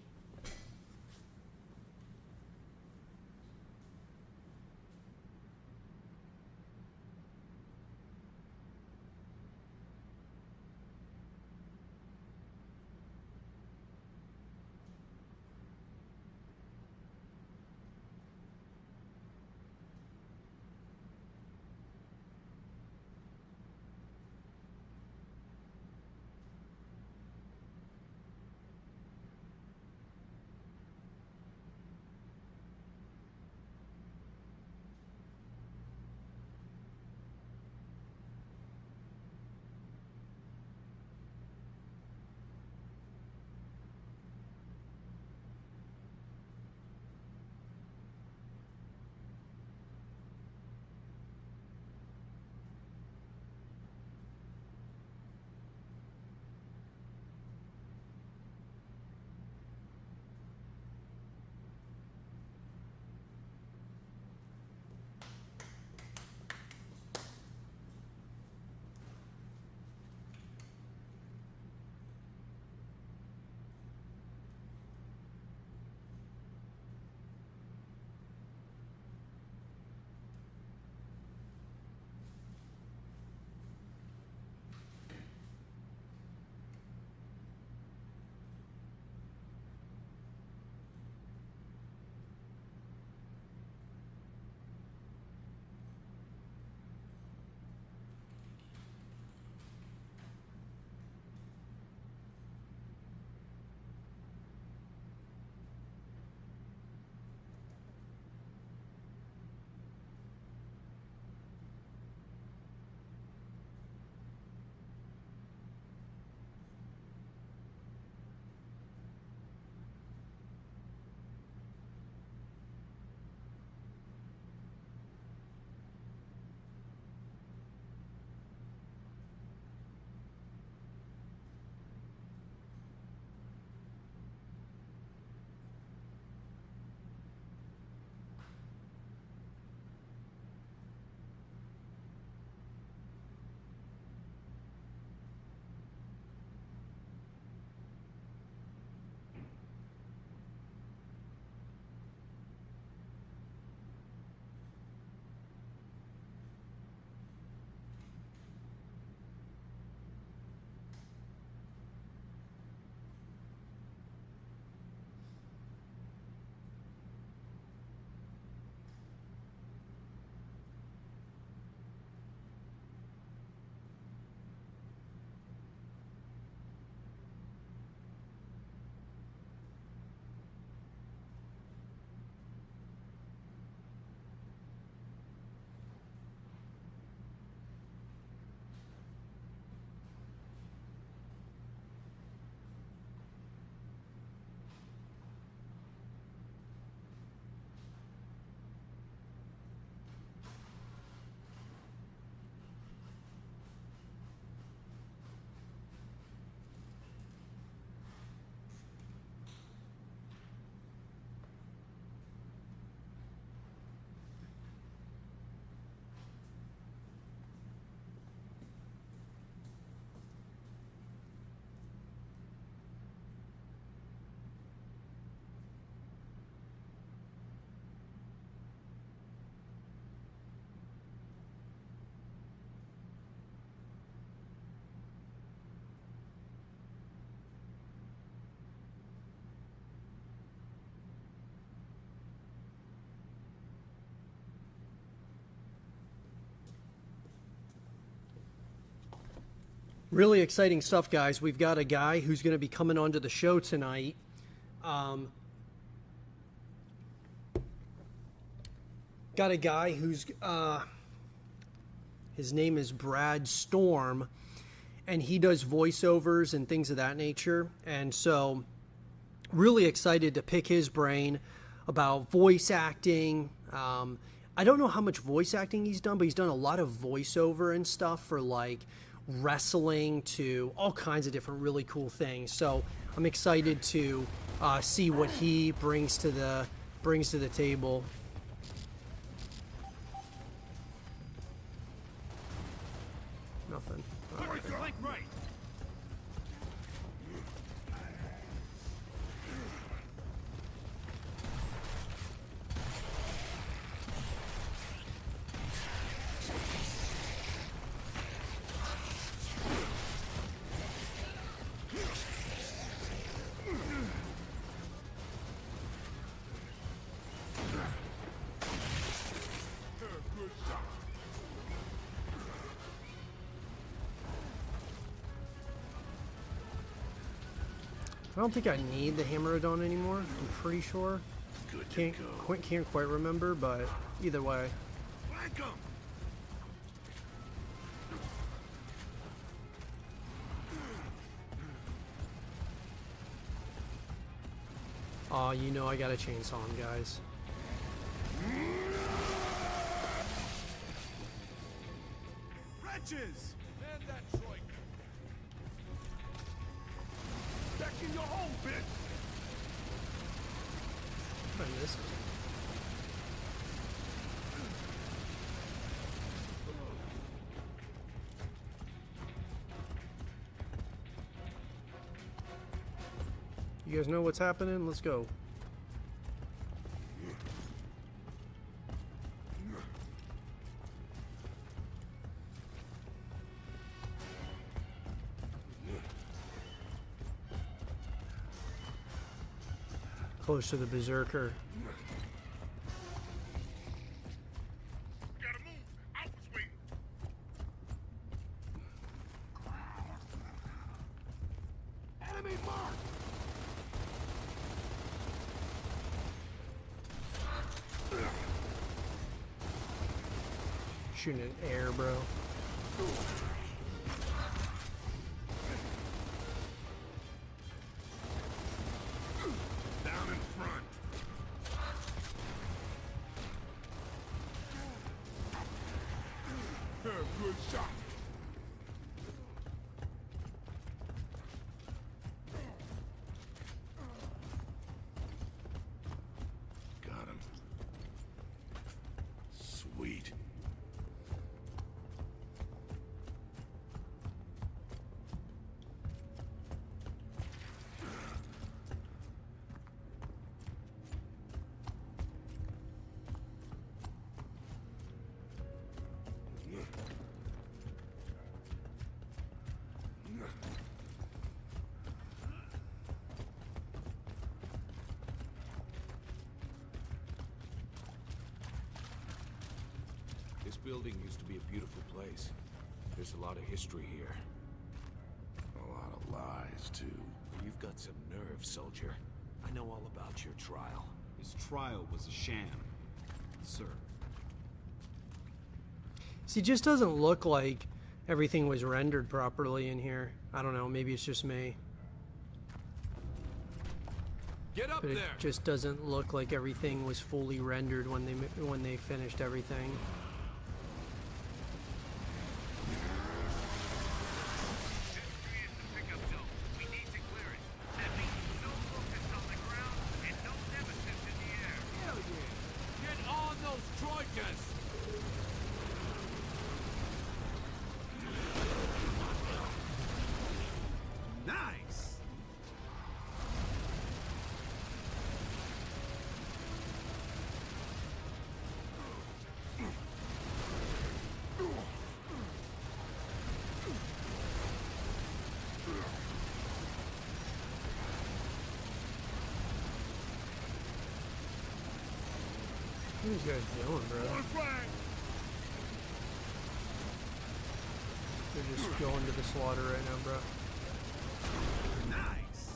Really exciting stuff, guys. We've got a guy who's going to be coming onto the show tonight. Got a guy who's his name is Brad Storm, and he does voiceovers and things of that nature. And so really excited to pick his brain about voice acting, I don't know how much voice acting he's done, but he's done a lot of voiceover and stuff for like wrestling to all kinds of different really cool things. So I'm excited to see what he brings to the table. Nothing. All right. Flank right. I don't think I need the Hammerodon anymore. I'm pretty sure. Can't quite remember, but either way. Flank 'em. Aw, you know I gotta chainsaw him, guys. Wretches! And that troika. Back in your hole, bitch! I missed. You guys know what's happening? Let's go. Close to the Berserker. Gotta move! Alpha's waiting! Enemy mark! Shooting in air, bro. Down in front. Good shot. Got him. Sweet. This building used to be a beautiful place. There's a lot of history here. A lot of lies, too. You've got some nerve, soldier. I know all about your trial. His trial was a sham, sir. See, it just doesn't look like everything was rendered properly in here. I don't know, maybe it's just me. Get up But it there! just doesn't look like everything was fully rendered when they finished everything. Entry is the pickup zone. We need to clear it. That means no Locust on the ground and no Nemesis in the air. Hell yeah! Get on those troikas! Nice! What are these guys doing, bro? Flank! They're just going to the slaughter right now, bro. Nice!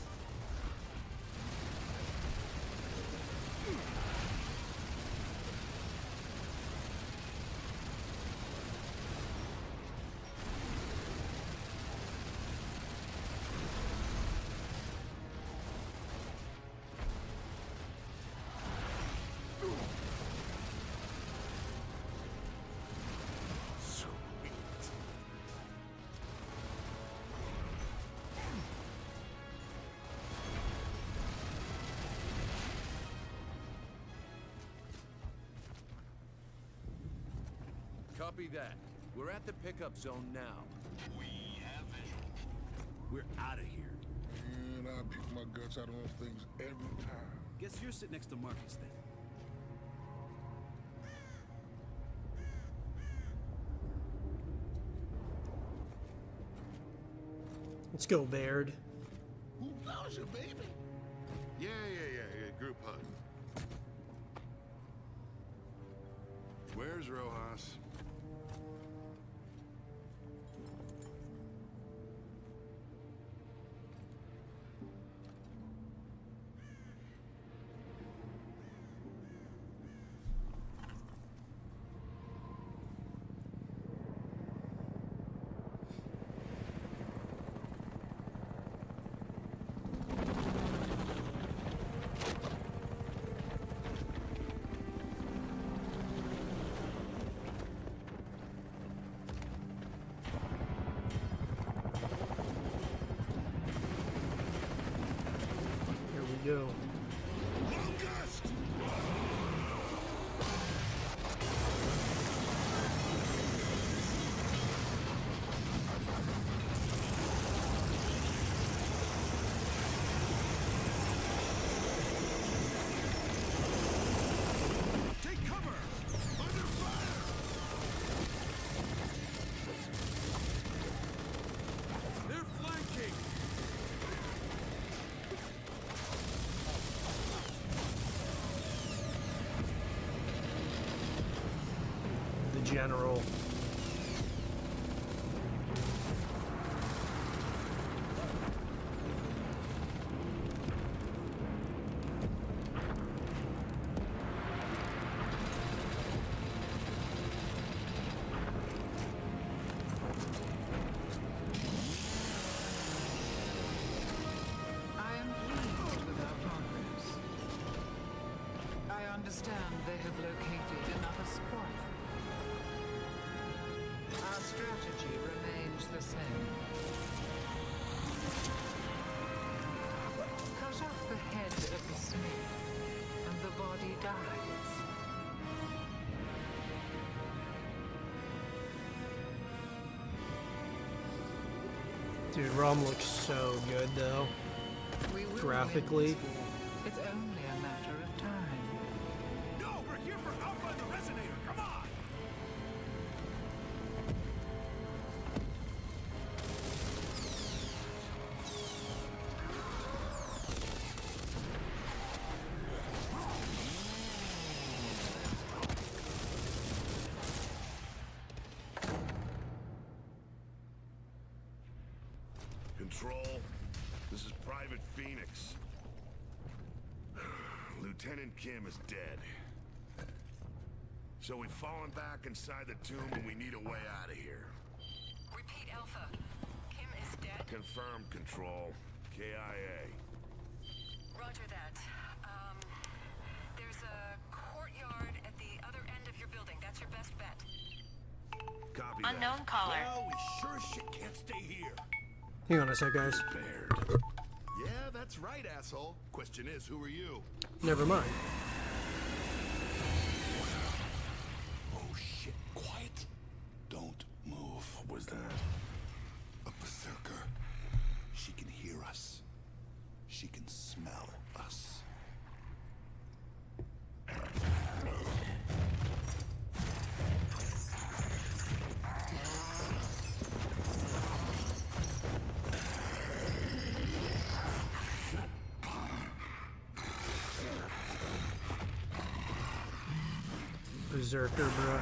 Copy that. We're at the pickup zone now. We have visual. We're out of here. And I puke my guts out on those things every time. Guess you're sitting next to Marcus then. Let's go, Baird. Who knows you, baby? Yeah. Group hug. Where's Rojas? Here we go. Locust! Take cover! Under fire! They're flanking! The general. I am pleased with our progress. I understand they have located another squad. Our strategy remains the same. Cut off the head of the snake, and the body dies. Dude, ROM looks so good, though. We will Graphically. win this war. It's only a matter of time. No, we're here for Alpha and the Resonator. Come on! Control, this is Private Phoenix. Lieutenant Kim is dead. So we've fallen back inside the tomb and we need a way out of here. Repeat, Alpha. Kim is dead. Confirmed, Control. KIA. Roger that. There's a courtyard at the other end of your building. That's your best bet. Copy Unknown that. caller. Well, we sure as shit can't stay here. Hang on a sec, guys. Baird. Yeah, that's right, asshole. Question is, who are you? Never mind. Oh, shit. Quiet. Don't move. What was that? A berserker. She can hear us. She can smell us. Berserker, bro.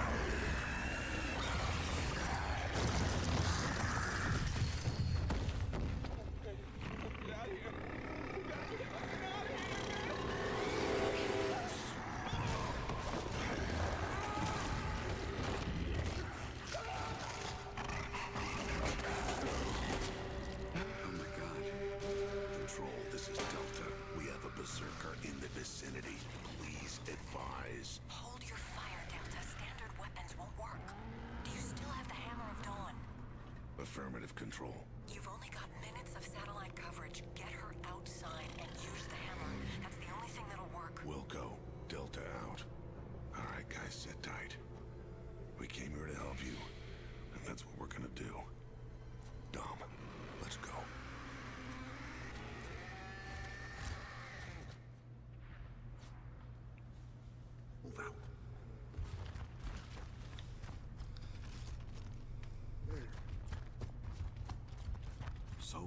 Control, this is Delta. We have a berserker in the vicinity. Please advise. Hold your fire, Delta. Standard weapon So,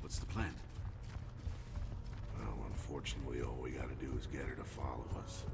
what's the plan? Well, unfortunately, all we gotta do is get her to follow us.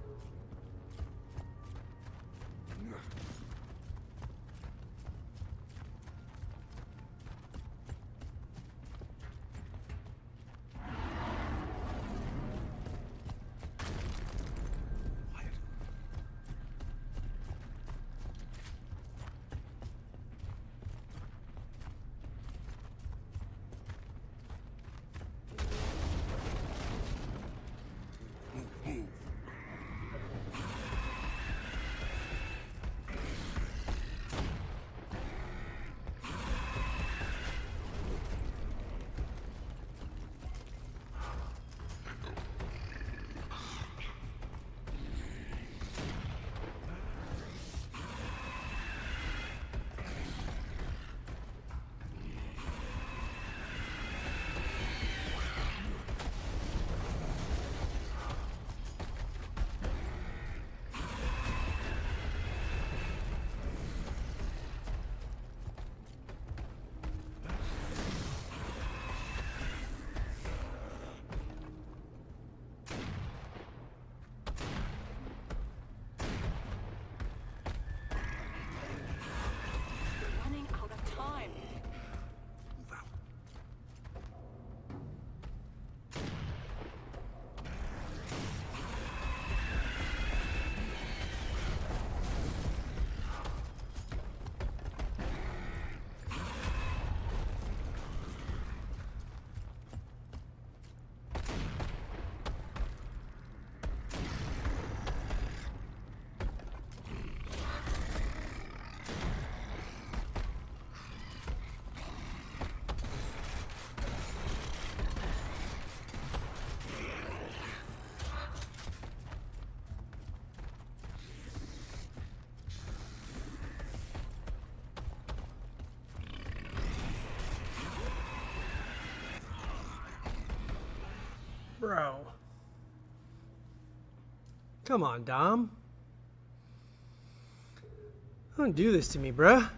Running out of time. Move out. Bro. Come on, Dom. Don't do this to me, bruh.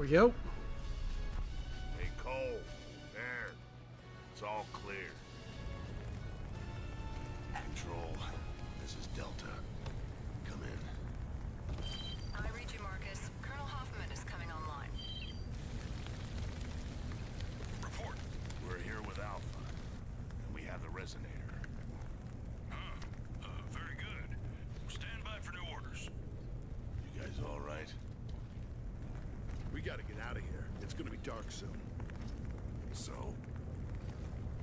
we go. Hey, Cole. There. It's all clear. Control. This is Delta. Come in. I read you, Marcus. Colonel Hoffman is coming online. Report. We're here with Alpha. And we have the resonator. Very good. Stand by for new orders. You guys all right? We gotta get out of here. It's gonna be dark soon. So?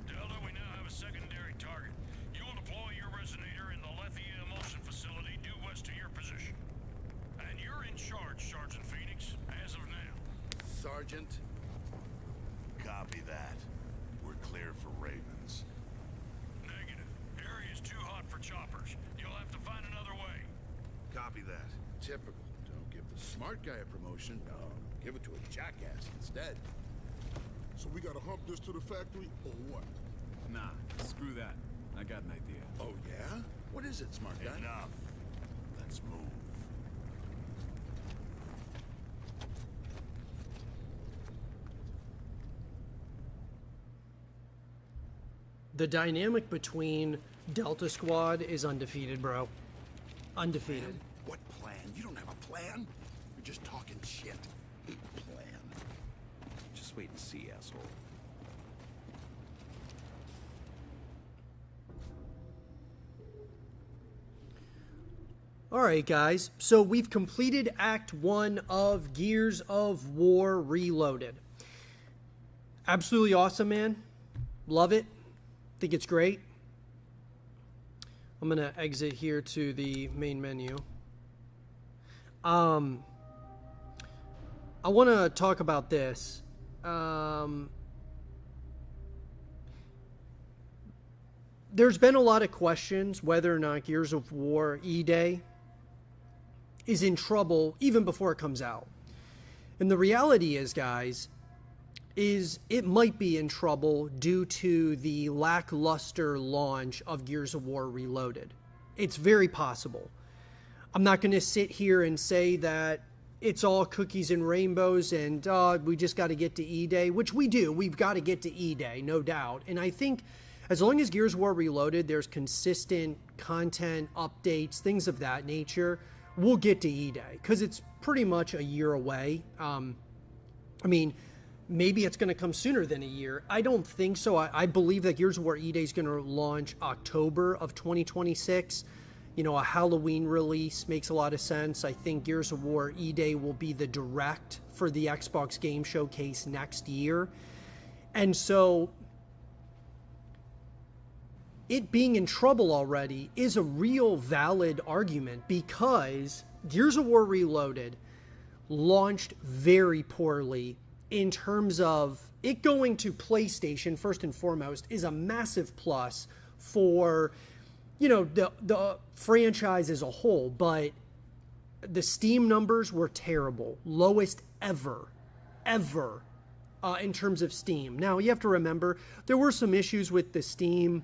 Delta, we now have a secondary target. You will deploy your resonator in the Lethia emulsion facility due west to your position. And you're in charge, Sergeant Phoenix, as of now. Sergeant? Copy that. We're clear for Ravens. Negative. Area's too hot for choppers. You'll have to find another way. Copy that. Typical. Don't give the smart guy a promotion. No, give it to a jackass instead. So we gotta hump this to the factory, or what? Nah, screw that. I got an idea. Oh, yeah? What is it, smart guy? Enough. Let's move. The dynamic between Delta Squad is undefeated, bro. Undefeated. What plan? You don't have a plan? You're just talking shit. Plan. Just wait and see, asshole. All right, guys. So we've completed Act 1 of Gears of War Reloaded. Absolutely awesome, man. Love it. Think it's great. I'm going to exit here to the main menu. I want to talk about this. There's been a lot of questions whether or not Gears of War E-Day is in trouble even before it comes out. And the reality is, guys, is it might be in trouble due to the lackluster launch of Gears of War Reloaded. It's very possible. I'm not going to sit here and say that it's all cookies and rainbows and we just got to get to E-Day, which we do. We've got to get to E-Day, no doubt. And I think as long as Gears of War Reloaded, there's consistent content, updates, things of that nature, we'll get to E-Day because it's pretty much a year away. I mean, maybe it's going to come sooner than a year. I don't think so. I believe that Gears of War E-Day is going to launch October of 2026. You know, a Halloween release makes a lot of sense. I think Gears of War E-Day will be the direct for the Xbox Game Showcase next year. And so it being in trouble already is a real valid argument because Gears of War Reloaded launched very poorly in terms of it going to PlayStation, first and foremost, is a massive plus for, you know, the franchise as a whole, but the Steam numbers were terrible. Lowest ever in terms of Steam. Now, you have to remember, there were some issues with the Steam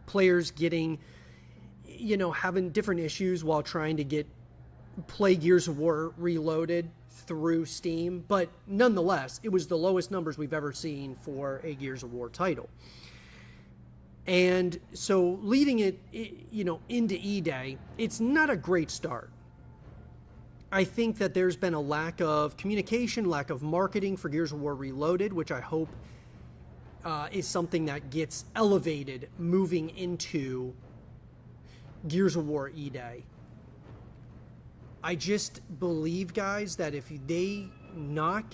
players getting, you know, having different issues while trying to play Gears of War Reloaded through Steam, but nonetheless, it was the lowest numbers we've ever seen for a Gears of War title. And so leading it, you know, into E-Day, it's not a great start. I think that there's been a lack of communication, lack of marketing for Gears of War Reloaded, which I hope is something that gets elevated moving into Gears of War E-Day. I just believe, guys, that if they knock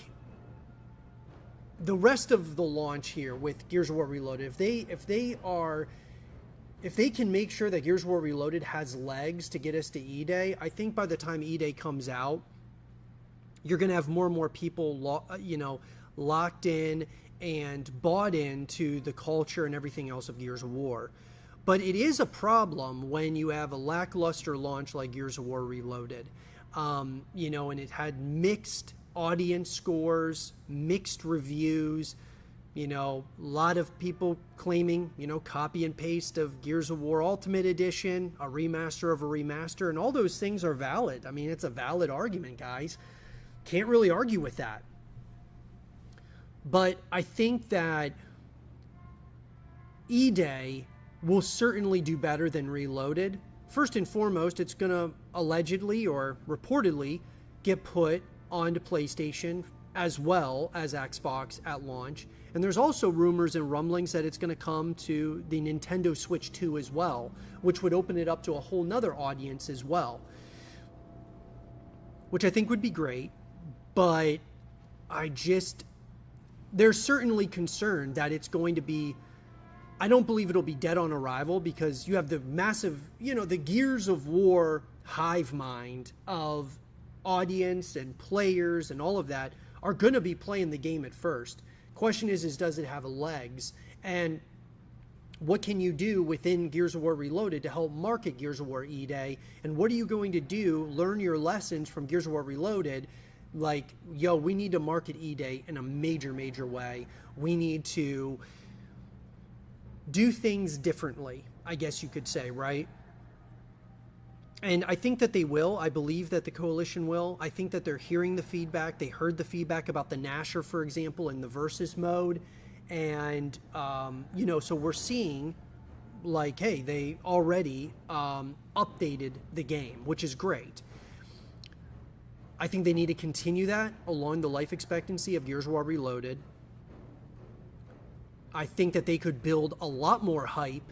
the rest of the launch here with Gears of War Reloaded, if they can make sure that Gears of War Reloaded has legs to get us to E-Day, I think by the time E-Day comes out, you're going to have more and more people, locked in and bought into the culture and everything else of Gears of War. But it is a problem when you have a lackluster launch like Gears of War Reloaded, and it had mixed audience scores, mixed reviews, a lot of people claiming, copy and paste of Gears of War Ultimate Edition, a remaster of a remaster, and all those things are valid. I mean, it's a valid argument, guys. Can't really argue with that. But I think that E-Day will certainly do better than Reloaded. First and foremost, it's going to allegedly or reportedly get put onto PlayStation as well as Xbox at launch. And there's also rumors and rumblings that it's going to come to the Nintendo Switch 2 as well, which would open it up to a whole nother audience as well, which I think would be great. But they're certainly concerned that it's going to be, I don't believe it'll be dead on arrival, because you have the massive, the Gears of War hive mind of audience and players and all of that are going to be playing the game at first. Question is does it have legs? And what can you do within Gears of War Reloaded to help market Gears of War E-Day? And what are you going to do? Learn your lessons from Gears of War Reloaded. Like, we need to market E-Day in a major, major way. We need to do things differently, I guess you could say, right? And I think that they will. I believe that the Coalition will. I think that they're hearing the feedback. They heard the feedback about the Nasher, for example, in the Versus mode. And, so we're seeing, like, hey, they already updated the game, which is great. I think they need to continue that along the life expectancy of Gears of War Reloaded. I think that they could build a lot more hype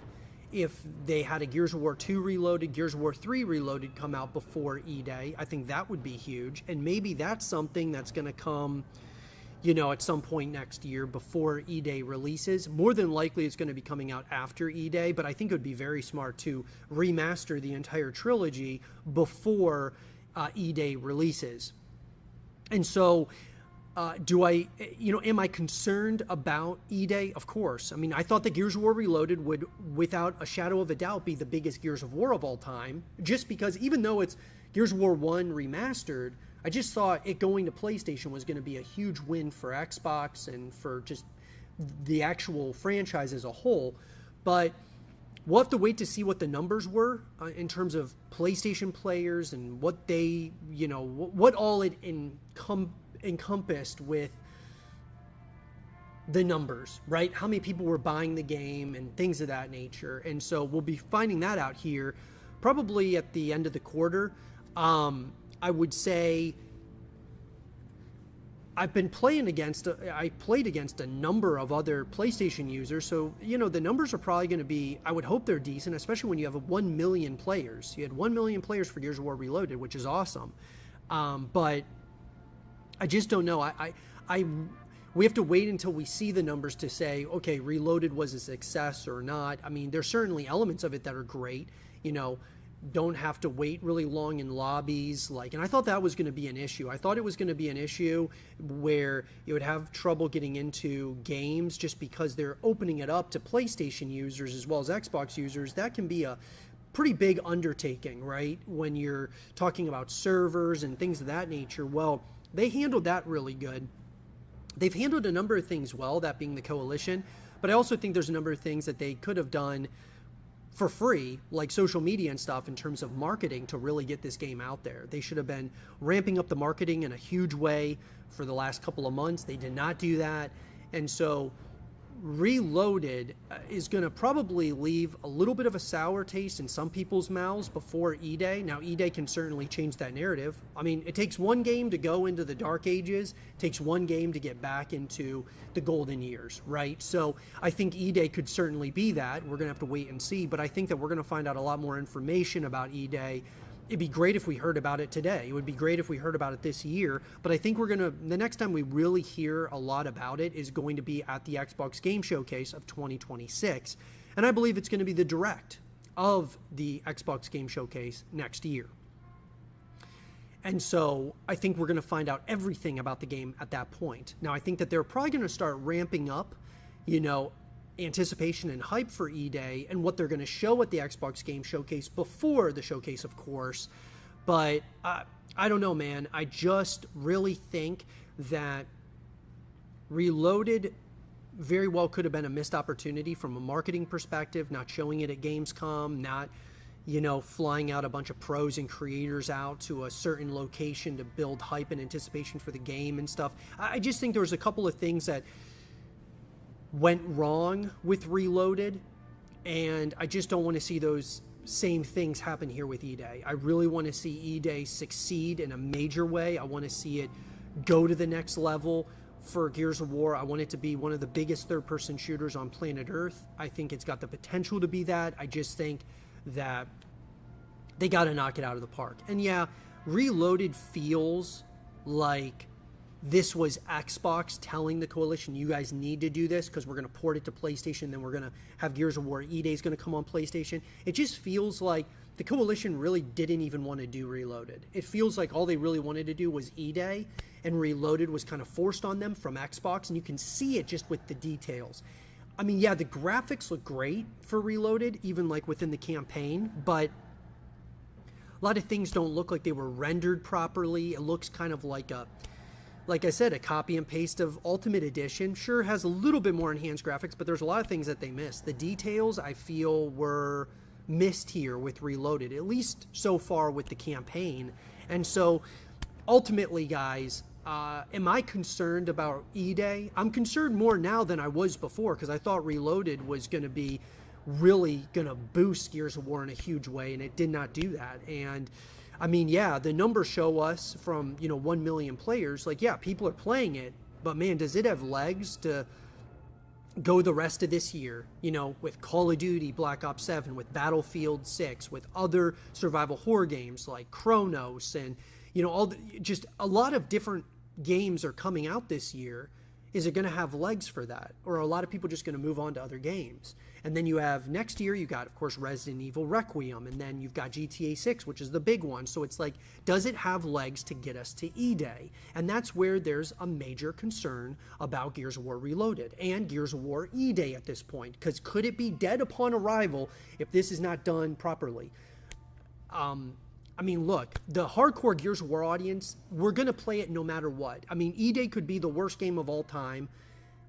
if they had a Gears of War 2 Reloaded, Gears of War 3 Reloaded come out before E-Day. I think that would be huge. And maybe that's something that's going to come, at some point next year before E-Day releases. More than likely it's going to be coming out after E-Day, but I think it would be very smart to remaster the entire trilogy before E-Day releases. And so am I concerned about E-Day? Of course. I mean, I thought that Gears of War Reloaded would, without a shadow of a doubt, be the biggest Gears of War of all time, just because even though it's Gears of War 1 remastered, I just thought it going to PlayStation was going to be a huge win for Xbox and for just the actual franchise as a whole. But we'll have to wait to see what the numbers were in terms of PlayStation players and what they, what all it encompassed with the numbers, right? How many people were buying the game and things of that nature. And so we'll be finding that out here probably at the end of the quarter. I would say I played against a number of other PlayStation users, so the numbers are probably going to be, I would hope they're decent, especially when you have 1 million players. You had 1 million players for Gears of War Reloaded, which is awesome. But I just don't know. We have to wait until we see the numbers to say, okay, Reloaded was a success or not. I mean, there's certainly elements of it that are great. Don't have to wait really long in lobbies, and I thought that was going to be an issue. I thought it was going to be an issue where you would have trouble getting into games just because they're opening it up to PlayStation users as well as Xbox users. That can be a pretty big undertaking, right? When you're talking about servers and things of that nature. Well, they handled that really good. They've handled a number of things well, that being the Coalition, but I also think there's a number of things that they could have done for free, like social media and stuff, in terms of marketing to really get this game out there. They should have been ramping up the marketing in a huge way for the last couple of months. They did not do that. And so Reloaded is going to probably leave a little bit of a sour taste in some people's mouths before E-Day. Now, E-Day can certainly change that narrative. I mean, it takes one game to go into the dark ages. It takes one game to get back into the golden years, right? So I think E-Day could certainly be that. We're going to have to wait and see. But I think that we're going to find out a lot more information about E-Day. It'd be great if we heard about it today. It would be great if we heard about it this year. But I think the next time we really hear a lot about it is going to be at the Xbox Game Showcase of 2026. And I believe it's going to be the direct of the Xbox Game Showcase next year. And so I think we're going to find out everything about the game at that point. Now, I think that they're probably going to start ramping up, anticipation and hype for E-Day and what they're going to show at the Xbox Game Showcase before the showcase, of course. But I don't know, man. I just really think that Reloaded very well could have been a missed opportunity from a marketing perspective, not showing it at Gamescom, not flying out a bunch of pros and creators out to a certain location to build hype and anticipation for the game and stuff. I just think there was a couple of things that went wrong with Reloaded, and I just don't want to see those same things happen here with E-Day. I really want to see E-Day succeed in a major way. I want to see it go to the next level for Gears of War. I want it to be one of the biggest third-person shooters on planet Earth. I think it's got the potential to be that. I just think that they got to knock it out of the park. And yeah, Reloaded feels like this was Xbox telling the Coalition, you guys need to do this because we're going to port it to PlayStation, then we're going to have Gears of War E-Day is going to come on PlayStation. It just feels like the Coalition really didn't even want to do Reloaded. It feels like all they really wanted to do was E-Day, and Reloaded was kind of forced on them from Xbox, and you can see it just with the details. I mean, yeah, the graphics look great for Reloaded, even like within the campaign, but a lot of things don't look like they were rendered properly. It looks kind of like I said, a copy and paste of Ultimate Edition. Sure, has a little bit more enhanced graphics, but there's a lot of things that they missed. The details, I feel, were missed here with Reloaded, at least so far with the campaign. And so, ultimately, guys, am I concerned about E-Day? I'm concerned more now than I was before, because I thought Reloaded was going to be really going to boost Gears of War in a huge way, and it did not do that. And I mean, yeah, the numbers show us from 1 million players, like, yeah, people are playing it, but man, does it have legs to go the rest of this year, with Call of Duty Black Ops 7, with Battlefield 6, with other survival horror games like Chronos, and just a lot of different games are coming out this year. Is it going to have legs for that? Or are a lot of people just going to move on to other games? And then you have next year, you got, of course, Resident Evil Requiem, and then you've got GTA 6, which is the big one. So it's like, does it have legs to get us to E-Day? And that's where there's a major concern about Gears of War Reloaded and Gears of War E-Day at this point. Because could it be dead upon arrival if this is not done properly? I mean, look, the hardcore Gears of War audience, we're going to play it no matter what. I mean, E-Day could be the worst game of all time.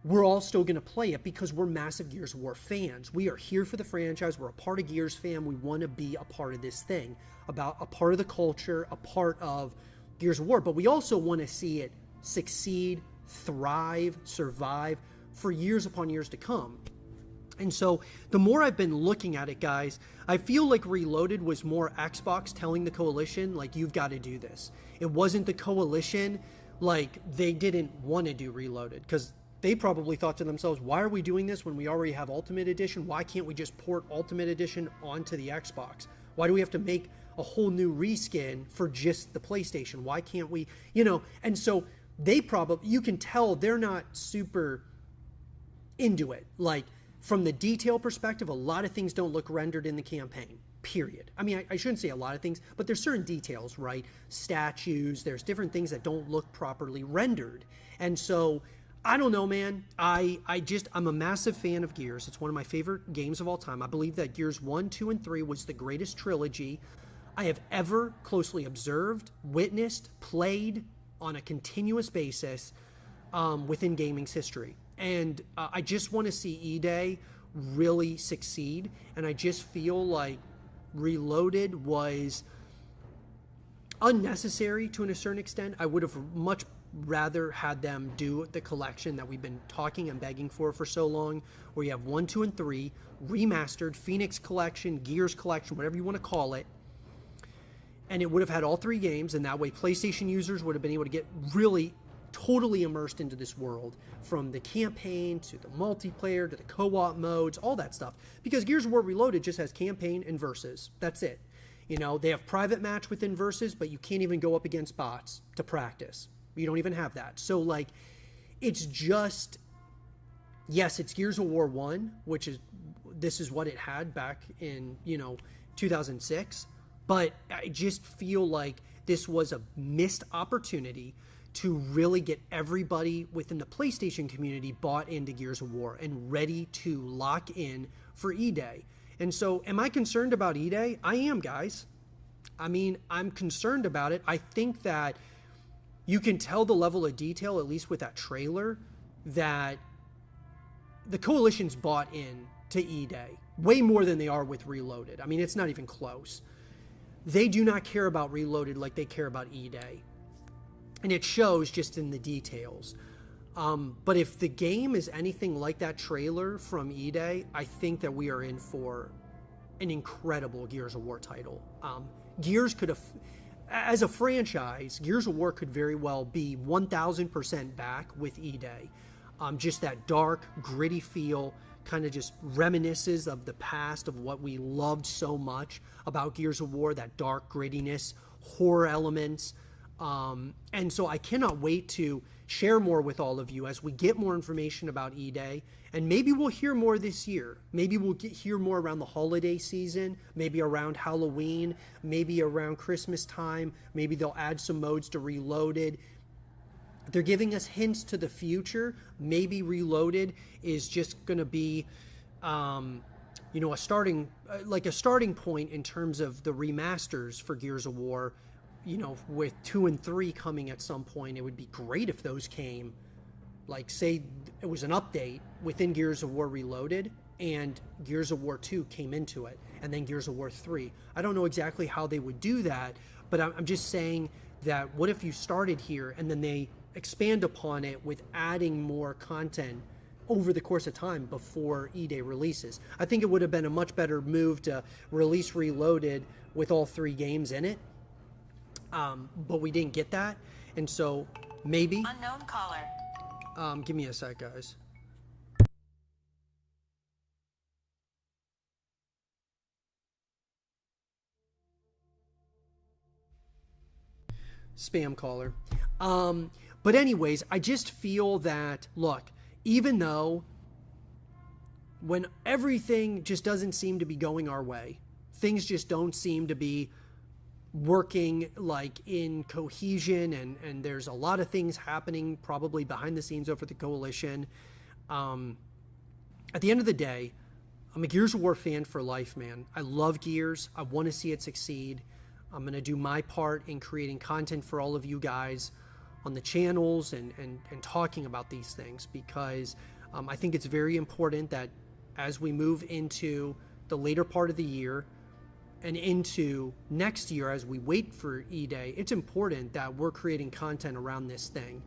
We're all still going to play it because we're massive Gears of War fans. We are here for the franchise. We're a part of Gears fam. We want to be a part of this thing, about a part of the culture, a part of Gears of War. But we also want to see it succeed, thrive, survive for years upon years to come. And so the more I've been looking at it, guys, I feel like Reloaded was more Xbox telling the Coalition, like, you've got to do this. It wasn't the Coalition, like, they didn't want to do Reloaded, because they probably thought to themselves, why are we doing this when we already have Ultimate Edition? Why can't we just port Ultimate Edition onto the Xbox? Why do we have to make a whole new reskin for just the PlayStation? Why can't we, And so they probably, you can tell they're not super into it. Like, from the detail perspective, a lot of things don't look rendered in the campaign, period. I mean, I shouldn't say a lot of things, but there's certain details, right? Statues, there's different things that don't look properly rendered. And so, I don't know, man. I'm a massive fan of Gears. It's one of my favorite games of all time. I believe that Gears 1, 2, and 3 was the greatest trilogy I have ever closely observed, witnessed, played on a continuous basis within gaming's history. And I just want to see E-Day really succeed. And I just feel like Reloaded was unnecessary to a certain extent. I would have much rather had them do the collection that we've been talking and begging for so long, where you have 1, 2, and 3, remastered, Phoenix Collection, Gears Collection, whatever you want to call it. And it would have had all 3 games, and that way PlayStation users would have been able to get really totally immersed into this world, from the campaign to the multiplayer to the co-op modes, all that stuff. Because Gears of War Reloaded just has campaign and versus. That's it. They have private match within versus, but you can't even go up against bots to practice. You don't even have that. So, like, it's just, yes, it's Gears of War 1, this is what it had back in, 2006. But I just feel like this was a missed opportunity to really get everybody within the PlayStation community bought into Gears of War and ready to lock in for E-Day. And so, am I concerned about E-Day? I am, guys. I mean, I'm concerned about it. I think that you can tell the level of detail, at least with that trailer, that the Coalition's bought in to E-Day. Way more than they are with Reloaded. I mean, it's not even close. They do not care about Reloaded like they care about E-Day. And it shows just in the details. But if the game is anything like that trailer from E-Day, I think that we are in for an incredible Gears of War title. Gears could have, as a franchise, Gears of War could very well be 1000% back with E-Day. Just that dark, gritty feel, kind of just reminisces of the past, of what we loved so much about Gears of War, that dark grittiness, horror elements. And so I cannot wait to share more with all of you as we get more information about E-Day. And maybe we'll hear more this year. Maybe we'll hear more around the holiday season, maybe around Halloween, maybe around Christmas time. Maybe they'll add some modes to Reloaded. They're giving us hints to the future. Maybe Reloaded is just going to be, a starting point in terms of the remasters for Gears of War. With 2 and 3 coming at some point, it would be great if those came, like, say it was an update within Gears of War Reloaded and Gears of War 2 came into it, and then Gears of War 3. I don't know exactly how they would do that, but I'm just saying that what if you started here and then they expand upon it with adding more content over the course of time before E-Day releases. I think it would have been a much better move to release Reloaded with all 3 games in it. But we didn't get that, and so maybe. Unknown caller. Give me a sec, guys. Spam caller. But anyways, I just feel that, look, even though when everything just doesn't seem to be going our way, things just don't seem to be working like in cohesion, and there's a lot of things happening probably behind the scenes over the Coalition. At the end of the day, I'm a Gears of War fan for life, man. I love Gears. I want to see it succeed. I'm going to do my part in creating content for all of you guys on the channels and talking about these things, because I think it's very important that as we move into the later part of the year and into next year, as we wait for E-Day, it's important that we're creating content around this thing.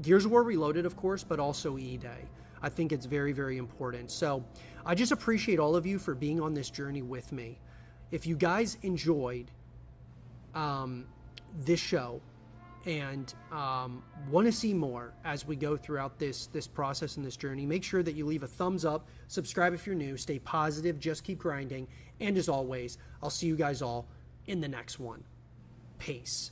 Gears of War Reloaded, of course, but also E-Day. I think it's very, very important. So I just appreciate all of you for being on this journey with me. If you guys enjoyed this show and want to see more as we go throughout this process and this journey, make sure that you leave a thumbs up, subscribe if you're new, stay positive, just keep grinding, and as always, I'll see you guys all in the next one. Peace.